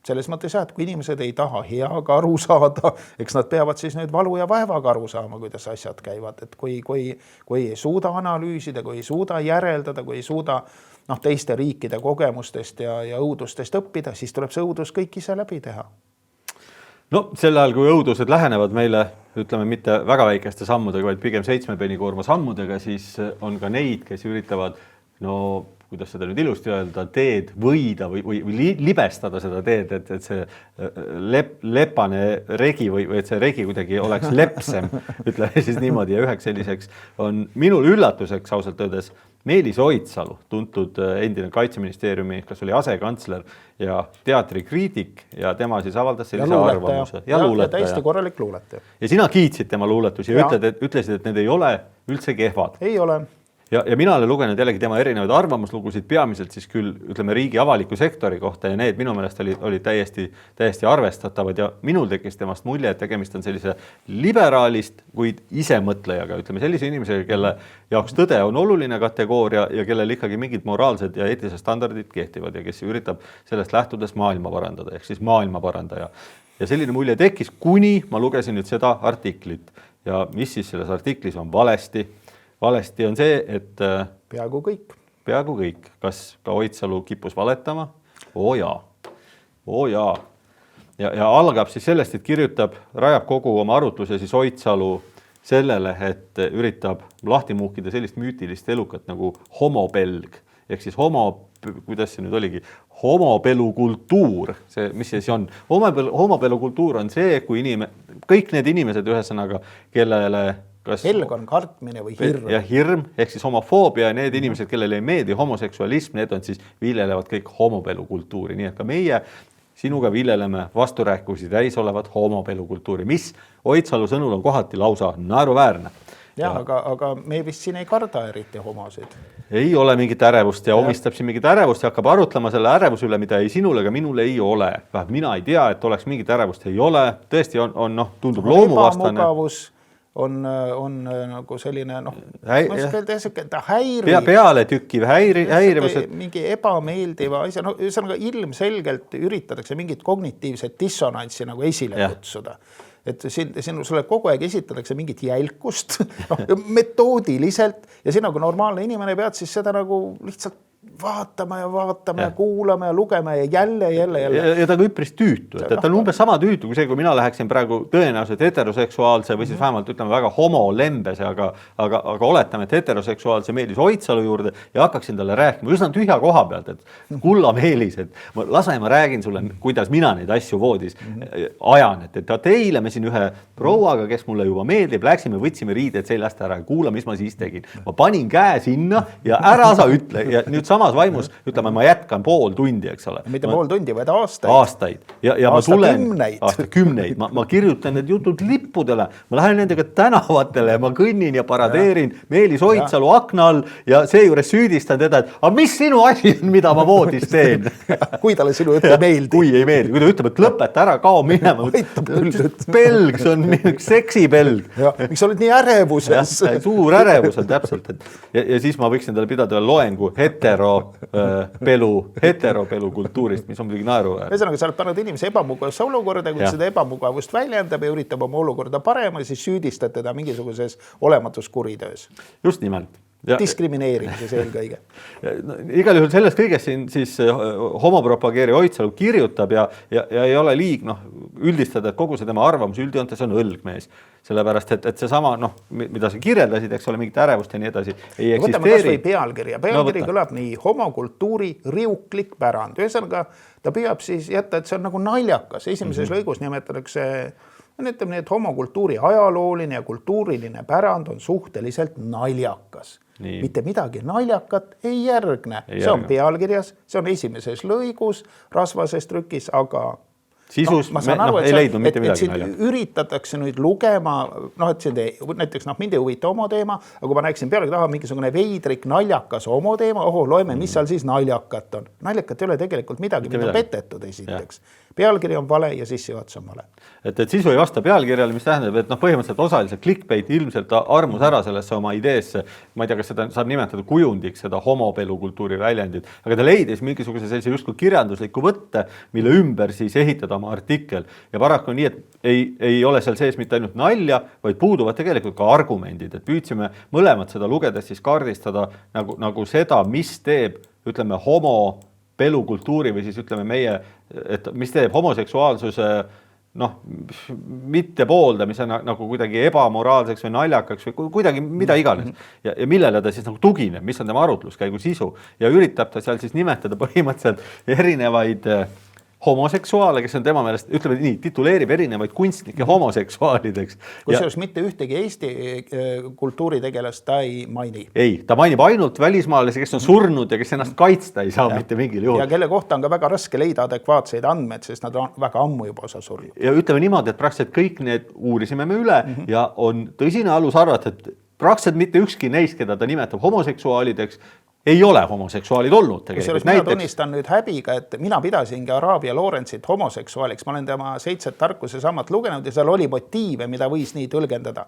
selles mõttes jah, et kui inimesed ei taha heaga aru saada, eks nad peavad siis nüüd valu ja vaevaga aru saama, kuidas asjad käivad. Et kui ei suuda analüüsida, kui ei suuda järeldada, kui ei suuda teiste riikide kogemustest ja õudustest õppida, siis tuleb see õudus kõik ise läbi teha. No sel ajal, kui õudused lähenevad meile, ütleme mitte väga väikeste sammudega, vaid pigem 7 penikoorma sammudega, siis on ka neid, kes üritavad, kuidas seda nüüd ilusti öelda, teed võida või libestada seda teed, et see lepane regi või et see regi kuidagi oleks lepsem, ütleme siis niimoodi. Ja üheks selliseks on minul üllatuseks ausalt öeldes Meelis Oidsalu, tuntud endine Kaitseministeeriumi, kas oli asekantsler ja teatrikriitik ja tema siis avaldas sellise arvamuse. Ja luuletaja. Täiesti korralik luuletaja. Ja sina kiitsid tema luuletusi ja ütlesid, et need ei ole üldse kehvad. Ei ole. Ja mina olen lugenud jällegi tema erinevaid arvamuslugusid, peamiselt siis küll, ütleme, riigi avaliku sektori kohta ja need minu meelest olid täiesti arvestatavad ja minul tekkis temast mulje, et tegemist on sellise liberaalist, kuid isemõtlejaga, ütleme sellise inimesega, kelle jaoks tõde on oluline kategooria ja kellel ikkagi mingid moraalsed ja eetilised standardid kehtivad ja kes üritab sellest lähtudes maailma parandada, ehk siis maailma parandaja. Ja selline mulje tekkis, kuni ma lugesin nüüd seda artiklit ja mis siis selles artiklis on valesti. Valesti on see, et peaaegu kõik. Kas ka Oidsalu kippus valetama? Oo jaa. Ja algab siis sellest, et rajab kogu oma arutluse siis Oidsalu sellele, et üritab lahti muukida sellist müütilist elukat nagu homopelg. Ehk siis kuidas see nüüd oligi? Homopelukultuur. Mis see siis on? Homopelukultuur on see, kui kõik need inimesed ühesõnaga, kellele Helg on kartmine või hirm. Ja hirm, ehk siis homofoobia ja need inimesed, kellele ei meedi homoseksualism, need on siis viljelevad kõik homopelukultuuri. Nii et ka meie sinuga viljeleme vasturääkusi täis olevat homopelukultuuri, mis Oidsalu sõnul on kohati lausa naeruväärne. Jah, aga me vist siin ei karda eriti homosid. Ei ole mingit ärevust ja omistab siin mingit ärevust ja hakkab arutlema selle ärevuse üle, mida ei sinul ega minul ei ole. Mina ei tea, et oleks mingit ärevust, ei ole. Tõesti tundub loomuvastane. Ebamugavus. On nagu selline häiriv. Peale tükkiv häirivus. Mingi ebameeldiva asja. Ühesõnaga ilmselgelt üritatakse mingit kognitiivset dissonantsi nagu esile kutsuda. Et sulle kogu aeg esitatakse mingit jälkust metoodiliselt ja sina kui normaalne inimene pead siis seda nagu lihtsalt vaatama ja kuulama ja lugema ja jälle. Ja ta on üpris tüütu, et ta on umbes sama tüütu kui see, kui mina läheksin praegu tõenäoliselt heteroseksuaalse või siis vähemalt ütleme väga homolembese, aga oletame, et heteroseksuaalse Meelis Oidsalu juurde ja hakkaksin talle rääkima üsna tühja koha pealt, et kulla Meelis, et ma räägin sulle, kuidas mina neid asju voodis ajan, et teile me siin ühe prouaga, kes mulle juba meeldib, läksime, võtsime riided seljast ära ja kuula, mis ma siis tegin. Ma panin käe sinna ja ära sa ütle ja nüüd samas vaimus, ütleme, ma jätkan pool tundi, eks ole. Mitte pool tundi, vaid aastaid. Aastaid. Ja ma tulen aastakümneid. Ma kirjutan need jutud lippudele, ma lähen nendega tänavatele, ma kõnnin ja paradeerin Meelis Oidsalu akna all ja seejuures süüdistan teda, et aga mis sinu asi on, mida ma voodis teen? Kui talle sinu ütle meeldi. Kui ei meeldi, kui ta ütleb, et lõpeta ära, kao minema. Pelg, see on seksipelg. Miks sa oled nii ärevuses? Suur ärevus on täpselt. Ja siis ma võiksin talle pidada loengu heteropelu kultuurist, mis on muidugi naeruväärne. Ühesõnaga, sa oled pannud inimese ebamugavasse olukorda, kui seda ebamugavust väljendab ja üritab oma olukorda parema, siis süüdistad teda mingisuguses olematus kuritöös. Just nimelt. Diskrimineerimises eelkõige. Igal juhul sellest kõigest siin siis homopropageeri Oidsalu kirjutab ja ei ole liig üldistada, et kogu see tema arvamus üldjoontes on õlgmees. Sellepärast, et see sama, mida sa kirjeldasid, eks ole, mingit ärevust ja nii edasi, ei eksisteeri. Võtame kas või pealkirja. Pealkiri kõlab nii: homokultuuri riuklik pärand. Ühesõnaga, ta püüab siis jätta, et see on nagu naljakas. Esimeses lõigus nimetatakse, ütleme nii, et homokultuuri ajalooline ja kultuuriline pärand on suhteliselt naljakas. Nii. Mitte midagi naljakat ei järgne. See on pealkirjas, see on esimeses lõigus rasvases trükis, aga sisus ei leidnud mitte midagi naljakat. Üritatakse nüüd lugema, et näiteks mind ei huvita homoteema, aga kui ma näeksin pealegi taha mingisugune veidrik naljakas homoteema, loeme, mis seal siis naljakat on. Naljakat ei ole tegelikult midagi, mida on petetud esiteks. Pealkiri on vale ja sissejuhatus on vale. Et sisu ei vasta pealkirjale, mis tähendab, et põhimõtteliselt osaliselt clickbait ilmselt armus ära sellesse oma ideesse. Ma ei tea, kas seda saab nimetada kujundiks, seda homopelukultuuri väljendit, aga ta leidis mingisuguse sellise justkui kirjandusliku võtte, mille ümber siis ehitada oma artikkel. Ja paraku on nii, et ei ole seal sees mitte ainult nalja, vaid puuduvad tegelikult ka argumendid. Et püüdsime mõlemad seda lugedes siis kaardistada nagu seda, mis teeb, ütleme, homopelukultuuri või siis ütleme meie, et mis teeb homoseksuaalsuse mitte pooldamise nagu kuidagi ebamoraalseks või naljakaks või kuidagi mida iganes. Ja millele ta siis nagu tugineb, mis on tema arutluskäigu sisu ja üritab ta seal siis nimetada põhimõtteliselt erinevaid homoseksuaale, kes on tema meelest, ütleme nii, tituleerib erinevaid kunstnikke homoseksuaalideks. Kusjuures mitte ühtegi Eesti kultuuritegelast ta ei maini. Ei, ta mainib ainult välismaalasi, kes on surnud ja kes ennast kaitsta ei saa mitte mingil juhul. Ja kelle kohta on ka väga raske leida adekvaatseid andmed, sest nad on väga ammu juba osa surnud. Ja ütleme niimoodi, et praktiliselt kõik need uurisime me üle ja on tõsine alus arvata, et praktiliselt mitte ükski neist, keda ta nimetab homoseksuaalideks, ei ole homoseksuaalid olnud tegelikult. Mina tunnistan nüüd häbiga, et mina pidasingi Araabia Lorentsit homoseksuaaliks. Ma olen tema 7 tarkuse sammat lugenud ja seal oli motiive, mida võis nii tõlgendada.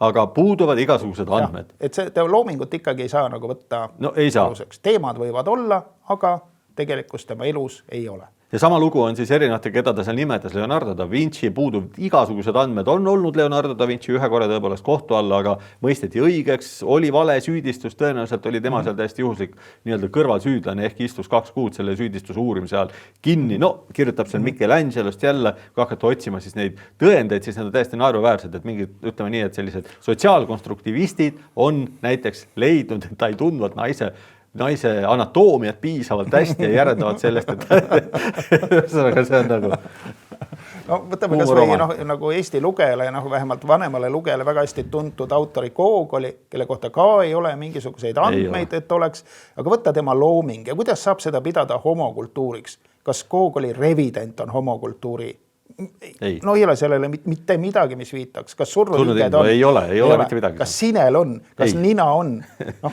Aga puuduvad igasugused andmed. Et see loomingut ikkagi ei saa nagu võtta aluseks. Teemad võivad olla, aga tegelikult tema elus ei ole. Ja sama lugu on siis erinevate, keda ta seal nimetas, Leonardo da Vinci, puudub igasugused andmed, on olnud Leonardo da Vinci ühe korra tõepoolest kohtu alla, aga mõisteti õigeks, oli vale süüdistus, tõenäoliselt oli tema seal täiesti juhuslik nii-öelda kõrvalsüüdlane, ehk istus 2 kuud selle süüdistuse uurimise ajal kinni. Kirjutab seal Michelangelost jälle, kui hakata otsima siis neid tõendeid, siis need on täiesti naeruväärsed, et mingid, ütleme nii, et sellised sotsiaalkonstruktivistid on näiteks leidnud, et ta ei tundvat naise anatoomiat piisavalt hästi ja järeldavad sellest, et ühesõnaga see on nagu võtame kas või nagu Eesti lugejale ja vähemalt vanemale lugejale väga hästi tuntud autori Gogoli, kelle kohta ka ei ole mingisuguseid andmeid, et oleks, aga võtta tema looming ja kuidas saab seda pidada homokultuuriks? Kas Gogoli Revident on homokultuuri? Ei ole sellele mitte midagi, mis viitaks. Kas surnuliiged on? Ei ole mitte midagi. Kas sinel on? Kas nina on?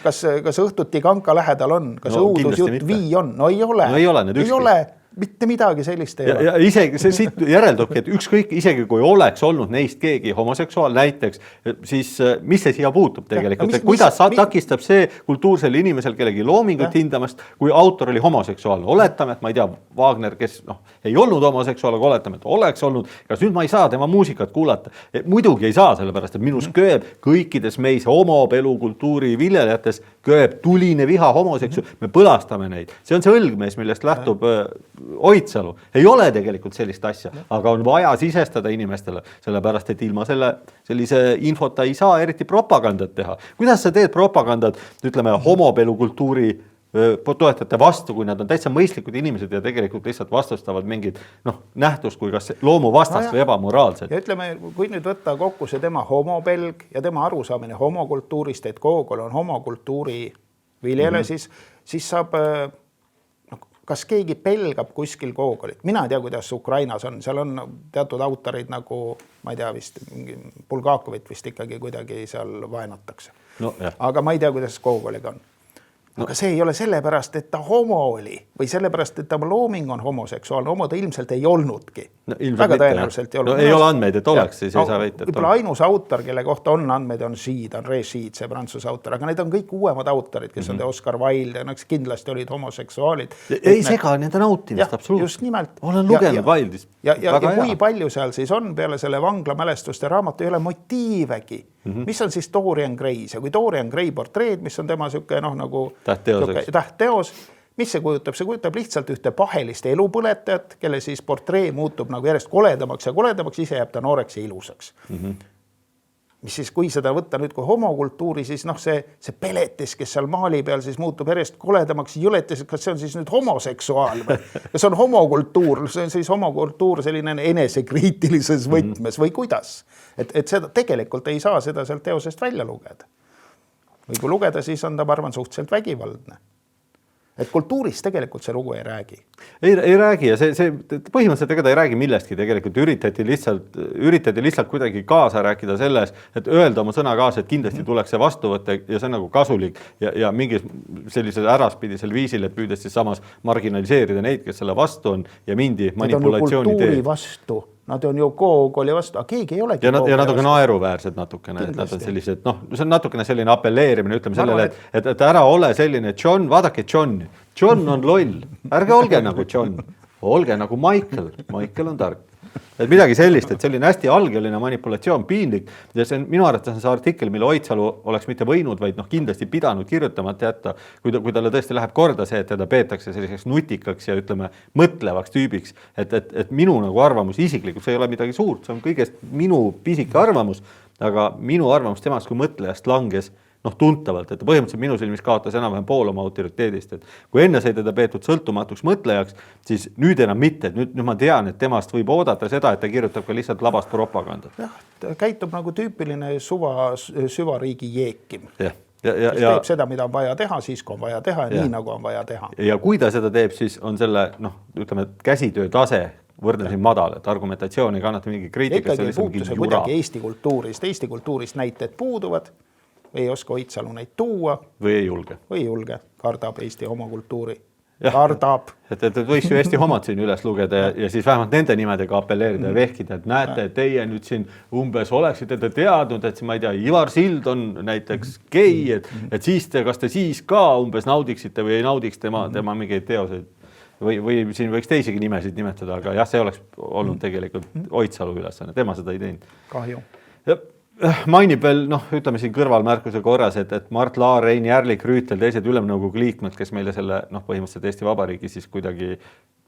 Kas õhtuti kanka lähedal on? Kas õudusjutt vii on? No ei ole. Ei ole mitte midagi sellist ei ole. Ja isegi see siit järeldubki, et ükskõik isegi kui oleks olnud neist keegi homoseksuaal näiteks, siis mis see siia puutub tegelikult? Kuidas takistab see kultuursel inimesel kellegi loomingut hindamast, kui autor oli homoseksuaalne? Oletame, et ma ei tea, Wagner, kes ei olnud homoseksuaal, aga oletame, et oleks olnud. Kas nüüd ma ei saa tema muusikat kuulata? Muidugi ei saa, sellepärast, et minus kööb kõikides meis homopelukultuuri viljelejates kööb tuline viha homoseksuaal. Me põlastame neid. See on see õlgmees, millest lähtub Oidsalu. Ei ole tegelikult sellist asja, aga on vaja sisestada inimestele, sellepärast, et ilma sellise infota ei saa eriti propagandat teha. Kuidas sa teed propagandat, ütleme, homopelukultuuri toetajate vastu, kui nad on täitsa mõistlikud inimesed ja tegelikult lihtsalt vastustavad mingid nähtust kui kas loomu vastast või ebamoraalsed. Ja ütleme, kui nüüd võtta kokku see tema homopelg ja tema arusaamine homokultuurist, et Gogol on homokultuuri viljele, siis saab, kas keegi pelgab kuskil Gogolit. Mina ei tea, kuidas Ukrainas on. Seal on teatud autorid nagu, ma ei tea, vist Bulgakovit vist ikkagi kuidagi seal vaenatakse. No, aga ma ei tea, kuidas Gogoliga on. Aga see ei ole sellepärast, et ta homo oli või sellepärast, et ta looming on homoseksuaalne. Homo ta ilmselt ei olnudki. No, väga tõenäoliselt ei olnud. No, ei ole andmeid, et oleks, siis ei saa väita. Võib-olla ainus autor, kelle kohta on andmeid, on André Gide, see Prantsuse autor, aga need on kõik uuemad autorid, kes on Oscar Wilde ja kindlasti olid homoseksuaalid. Ei sega, need on nautimist, absoluutselt. Just nimelt. Olen lugenud Wilde'ist. Ja kui palju seal siis on peale selle vanglamälestuste raamatu ei ole motiivegi. Mis on siis Dorian Gray's ja kui Dorian Gray portreed, mis on tema siuke nagu tähtteos, mis see kujutab? See kujutab lihtsalt ühte pahelist elupõletajat, kelle siis portree muutub nagu järjest koledamaks ja koledamaks, ise jääb ta nooreks ja ilusaks. Mis siis, kui seda võtta nüüd kui homokultuuri, siis see peletis, kes seal maali peal siis muutub järjest koledamaks jõletis, kas see on siis nüüd homoseksuaal või? Ja see on homokultuur, see on siis homokultuur selline enesekriitilises võtmes või kuidas? Et seda tegelikult ei saa seda sealt teosest välja lugeda. Või kui lugeda, siis on ta, ma arvan, suhteliselt vägivaldne. Et kultuuris tegelikult see lugu ei räägi. Ei räägi ja see põhimõtteliselt ega ta ei räägi millestki, tegelikult üritati lihtsalt kuidagi kaasa rääkida selles, et öelda oma sõna kaasa, et kindlasti tuleks see vastu võtta ja see on nagu kasulik ja mingis sellisel äraspidisel viisil, et püüdes siis samas marginaliseerida neid, kes selle vastu on ja mindi manipulatsiooni teed. Vastu. Nad on ju Gogoli vastu, aga keegi ei olegi. Ja nad on ka naeruväärsed natukene, et nad on sellised, see on natukene selline appelleerimine, ütleme sellele, et ära ole selline John, vaadake John on loll, ärge olge nagu John, olge nagu Michael on tark. Et midagi sellist, et selline hästi algeline manipulatsioon, piinlik ja see on minu arvates on see artikkel, mille Oidsalu oleks mitte võinud, vaid kindlasti pidanud kirjutamata jätta, kui talle tõesti läheb korda see, et teda peetakse selliseks nutikaks ja ütleme mõtlevaks tüübiks, et minu nagu arvamus isiklikult, see ei ole midagi suurt, see on kõigest minu pisike arvamus, aga minu arvamus temast kui mõtlejast langes tuntavalt, et põhimõtteliselt minu silmis kaotas enam-vähem pool oma autoriteedist, et kui enne sai teda peetud sõltumatuks mõtlejaks, siis nüüd enam mitte, et nüüd ma tean, et temast võib oodata seda, et ta kirjutab ka lihtsalt labast propagandat. Jah, ta käitub nagu tüüpiline süvariigi jeekim. Ja teeb seda, mida on vaja teha, siis kui on vaja teha ja nii nagu on vaja teha. Ja kui ta seda teeb, siis on selle, ütleme, käsitöö tase võrdlesin madal, et argumentatsioon ei kannata mingi kriitikast. Ikkagi ei puutu see kuidagi Eesti kultuurist näited puuduvad. Ei oska Oidsalu neid tuua. Või ei julge. Kardab Eesti homokultuuri. Kardab. Et võiks ju Eesti homod siin üles lugeda ja siis vähemalt nende nimedega appelleerida ja vehkida, et näete, et teie nüüd siin umbes oleksite te teadnud, et ma ei tea, Ivar Sild on näiteks gei, et siis kas te siis ka umbes naudiksite või ei naudiks tema mingeid teoseid. Või siin võiks teisigi nimesid nimetada, aga jah, see oleks olnud tegelikult Oidsalu ülesanne, tema seda ei teinud. Kahju. Mainib veel, ütleme siin kõrvalmärkuse korras, et Mart Laar, Rein Järlik, Rüütel, teised ülemnõukogu liikmed, kes meile selle põhimõtteliselt Eesti Vabariigi siis kuidagi,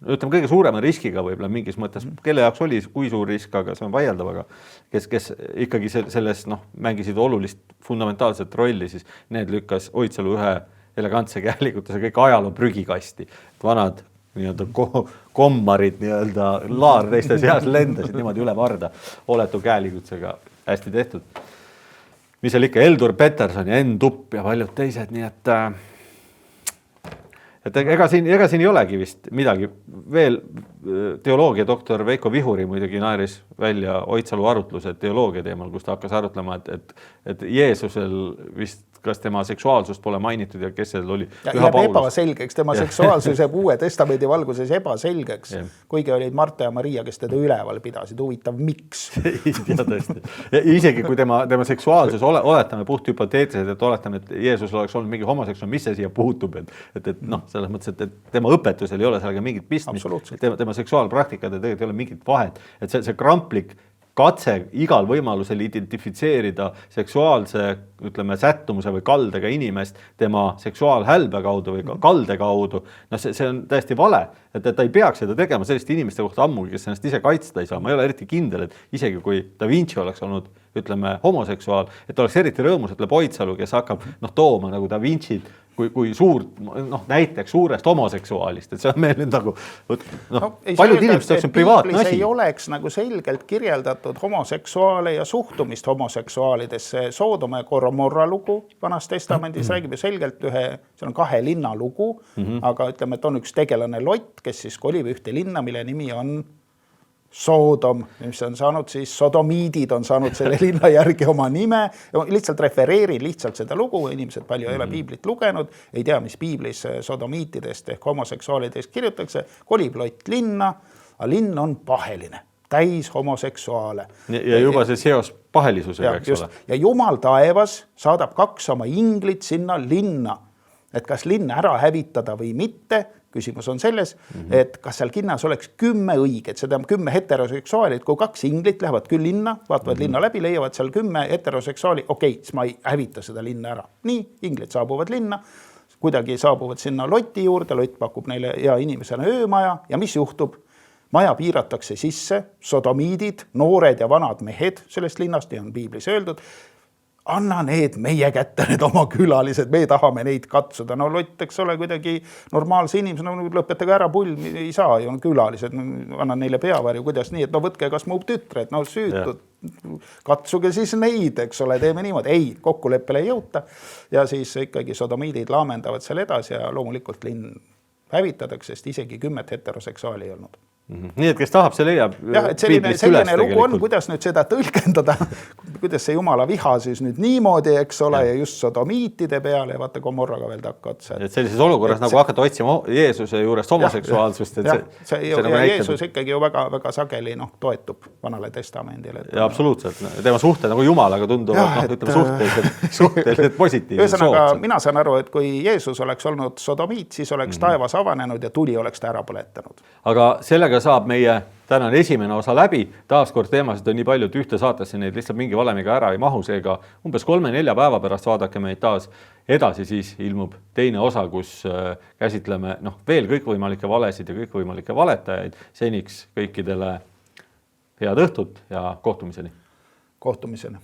ütleme kõige suurema riskiga võib-olla mingis mõttes, kelle jaoks oli kui suur risk, aga see on vaieldav, aga kes ikkagi selles mängisid olulist fundamentaalset rolli, siis need lükkas Oidsalu ühe elegantse käelikutuse kõik ajaloo prügikasti. Vanad kommarid Laar teiste seas lendasid niimoodi üle varda oletu käelikutsega. Hästi tehtud. Mis seal ikka Eldur Peterson ja Enn Tupp ja paljud teised, nii et ega siin ei olegi vist midagi. Veel teoloogia doktor Veiko Vihuri muidugi naeris välja Oidsalu arutluse teoloogia teemal, kus ta hakkas arutlema, et Jeesusel vist kas tema seksuaalsust pole mainitud ja kes seal oli. Jääb ebaselgeks, tema seksuaalsus jääb Uue Testamendi valguses ebaselgeks, kuigi olid Marta ja Maria, kes teda üleval pidasid. Huvitav, miks? Ja tõesti. Ja isegi kui tema seksuaalsus, oletame puht hüpoteetiliselt, et oletame, et Jeesus oleks olnud mingi homoseksuaal, mis see siia puutub, et selles mõttes, et tema õpetusel ei ole sellega mingit pistmist, tema seksuaalpraktikad ja tegelikult ei ole mingit vahet, et see kramplik katse igal võimalusel identifitseerida seksuaalse, ütleme, sättumuse või kaldega inimest tema seksuaalhälbe kaudu või kalde kaudu, see on täiesti vale, et ta ei peaks seda tegema selliste inimeste kohta ammugi, kes ennast ise kaitsta ei saa. Ma ei ole eriti kindel, et isegi kui Da Vinci oleks olnud, ütleme, homoseksuaal, et oleks eriti rõõmus, et Oidsalu, kes hakkab tooma nagu Da Vincid kui suurt, näiteks suurest homoseksuaalist, et see on meil nüüd nagu, paljud inimesed on privaatne asi. Ei oleks nagu selgelt kirjeldatud homoseksuaale ja suhtumist homoseksuaalidesse. Soodoma ja Gomorra lugu Vanas Testamendis räägib ju selgelt see on 2 linna lugu, aga ütleme, et on üks tegelane Lot, kes siis kolib ühte linna, mille nimi on Soodom, mis on saanud siis, sodomiidid on saanud selle linna järgi oma nime. Lihtsalt refereerin lihtsalt seda lugu, inimesed palju ei ole piiblit lugenud, ei tea, mis piiblis sodomiitidest ehk homoseksuaalidest kirjutatakse. Kolib Lot linna, aga linn on paheline, täis homoseksuaale. Ja juba see seos pahelisusega, eks ole. Ja Jumal taevas saadab 2 oma inglit sinna linna, et kas linn ära hävitada või mitte. Küsimus on selles, et kas seal linnas oleks 10 õiget, seda 10 heteroseksuaali, et kui 2 inglit lähevad küll linna, vaatavad linna läbi, leiavad seal 10 heteroseksuaali, okei, siis ma ei hävita seda linna ära. Nii, inglit saabuvad linna, kuidagi saabuvad sinna Loti juurde, Lott pakub neile hea inimesena öömaja ja mis juhtub? Maja piiratakse sisse, sodomiidid, noored ja vanad mehed sellest linnast, nii on piiblis öeldud, anna need meie kätte, need oma külalised, me tahame neid katsuda. No Lott, eks ole, kuidagi normaalse inimesena, lõpetage ära pull, ei saa ju külalised, annan neile peavarju, kuidas nii, et võtke kas mu tütred, süütud, katsuge siis neid, eks ole, teeme niimoodi. Ei, kokkuleppele ei jõuta ja siis ikkagi sodomiidid laamendavad seal edasi ja loomulikult linn hävitatakse, sest isegi 10 heteroseksuaali ei olnud. Nii, et kes tahab, see leiab et selline lugu on, kuidas nüüd seda tõlgendada, kuidas see Jumala viha siis nüüd niimoodi, eks ole, ja just sodomiitide peale ja vaata Gomorraga veel takka otsa. Et sellises olukorras nagu hakata otsima Jeesuse juurest homoseksuaalsust. Jeesus ikkagi ju väga sageli toetub Vanale Testamendile. Ja absoluutselt. Tema suhted nagu Jumalaga tunduvad suhteliselt positiivselt. Ühesõnaga, mina saan aru, et kui Jeesus oleks olnud sodomiit, siis oleks taevas avanenud ja tuli oleks ta ära põletanud. Aga sellega saab meie tänane esimene osa läbi. Taaskord teemasid on nii palju, et ühte saatesse neid lihtsalt mingi valemiga ära ei mahu, seega umbes 3-4 päeva pärast vaadake meid taas edasi, siis ilmub teine osa, kus käsitleme veel kõikvõimalikke valesid ja kõikvõimalikke valetajaid. Seniks kõikidele head õhtut ja kohtumiseni. Kohtumiseni.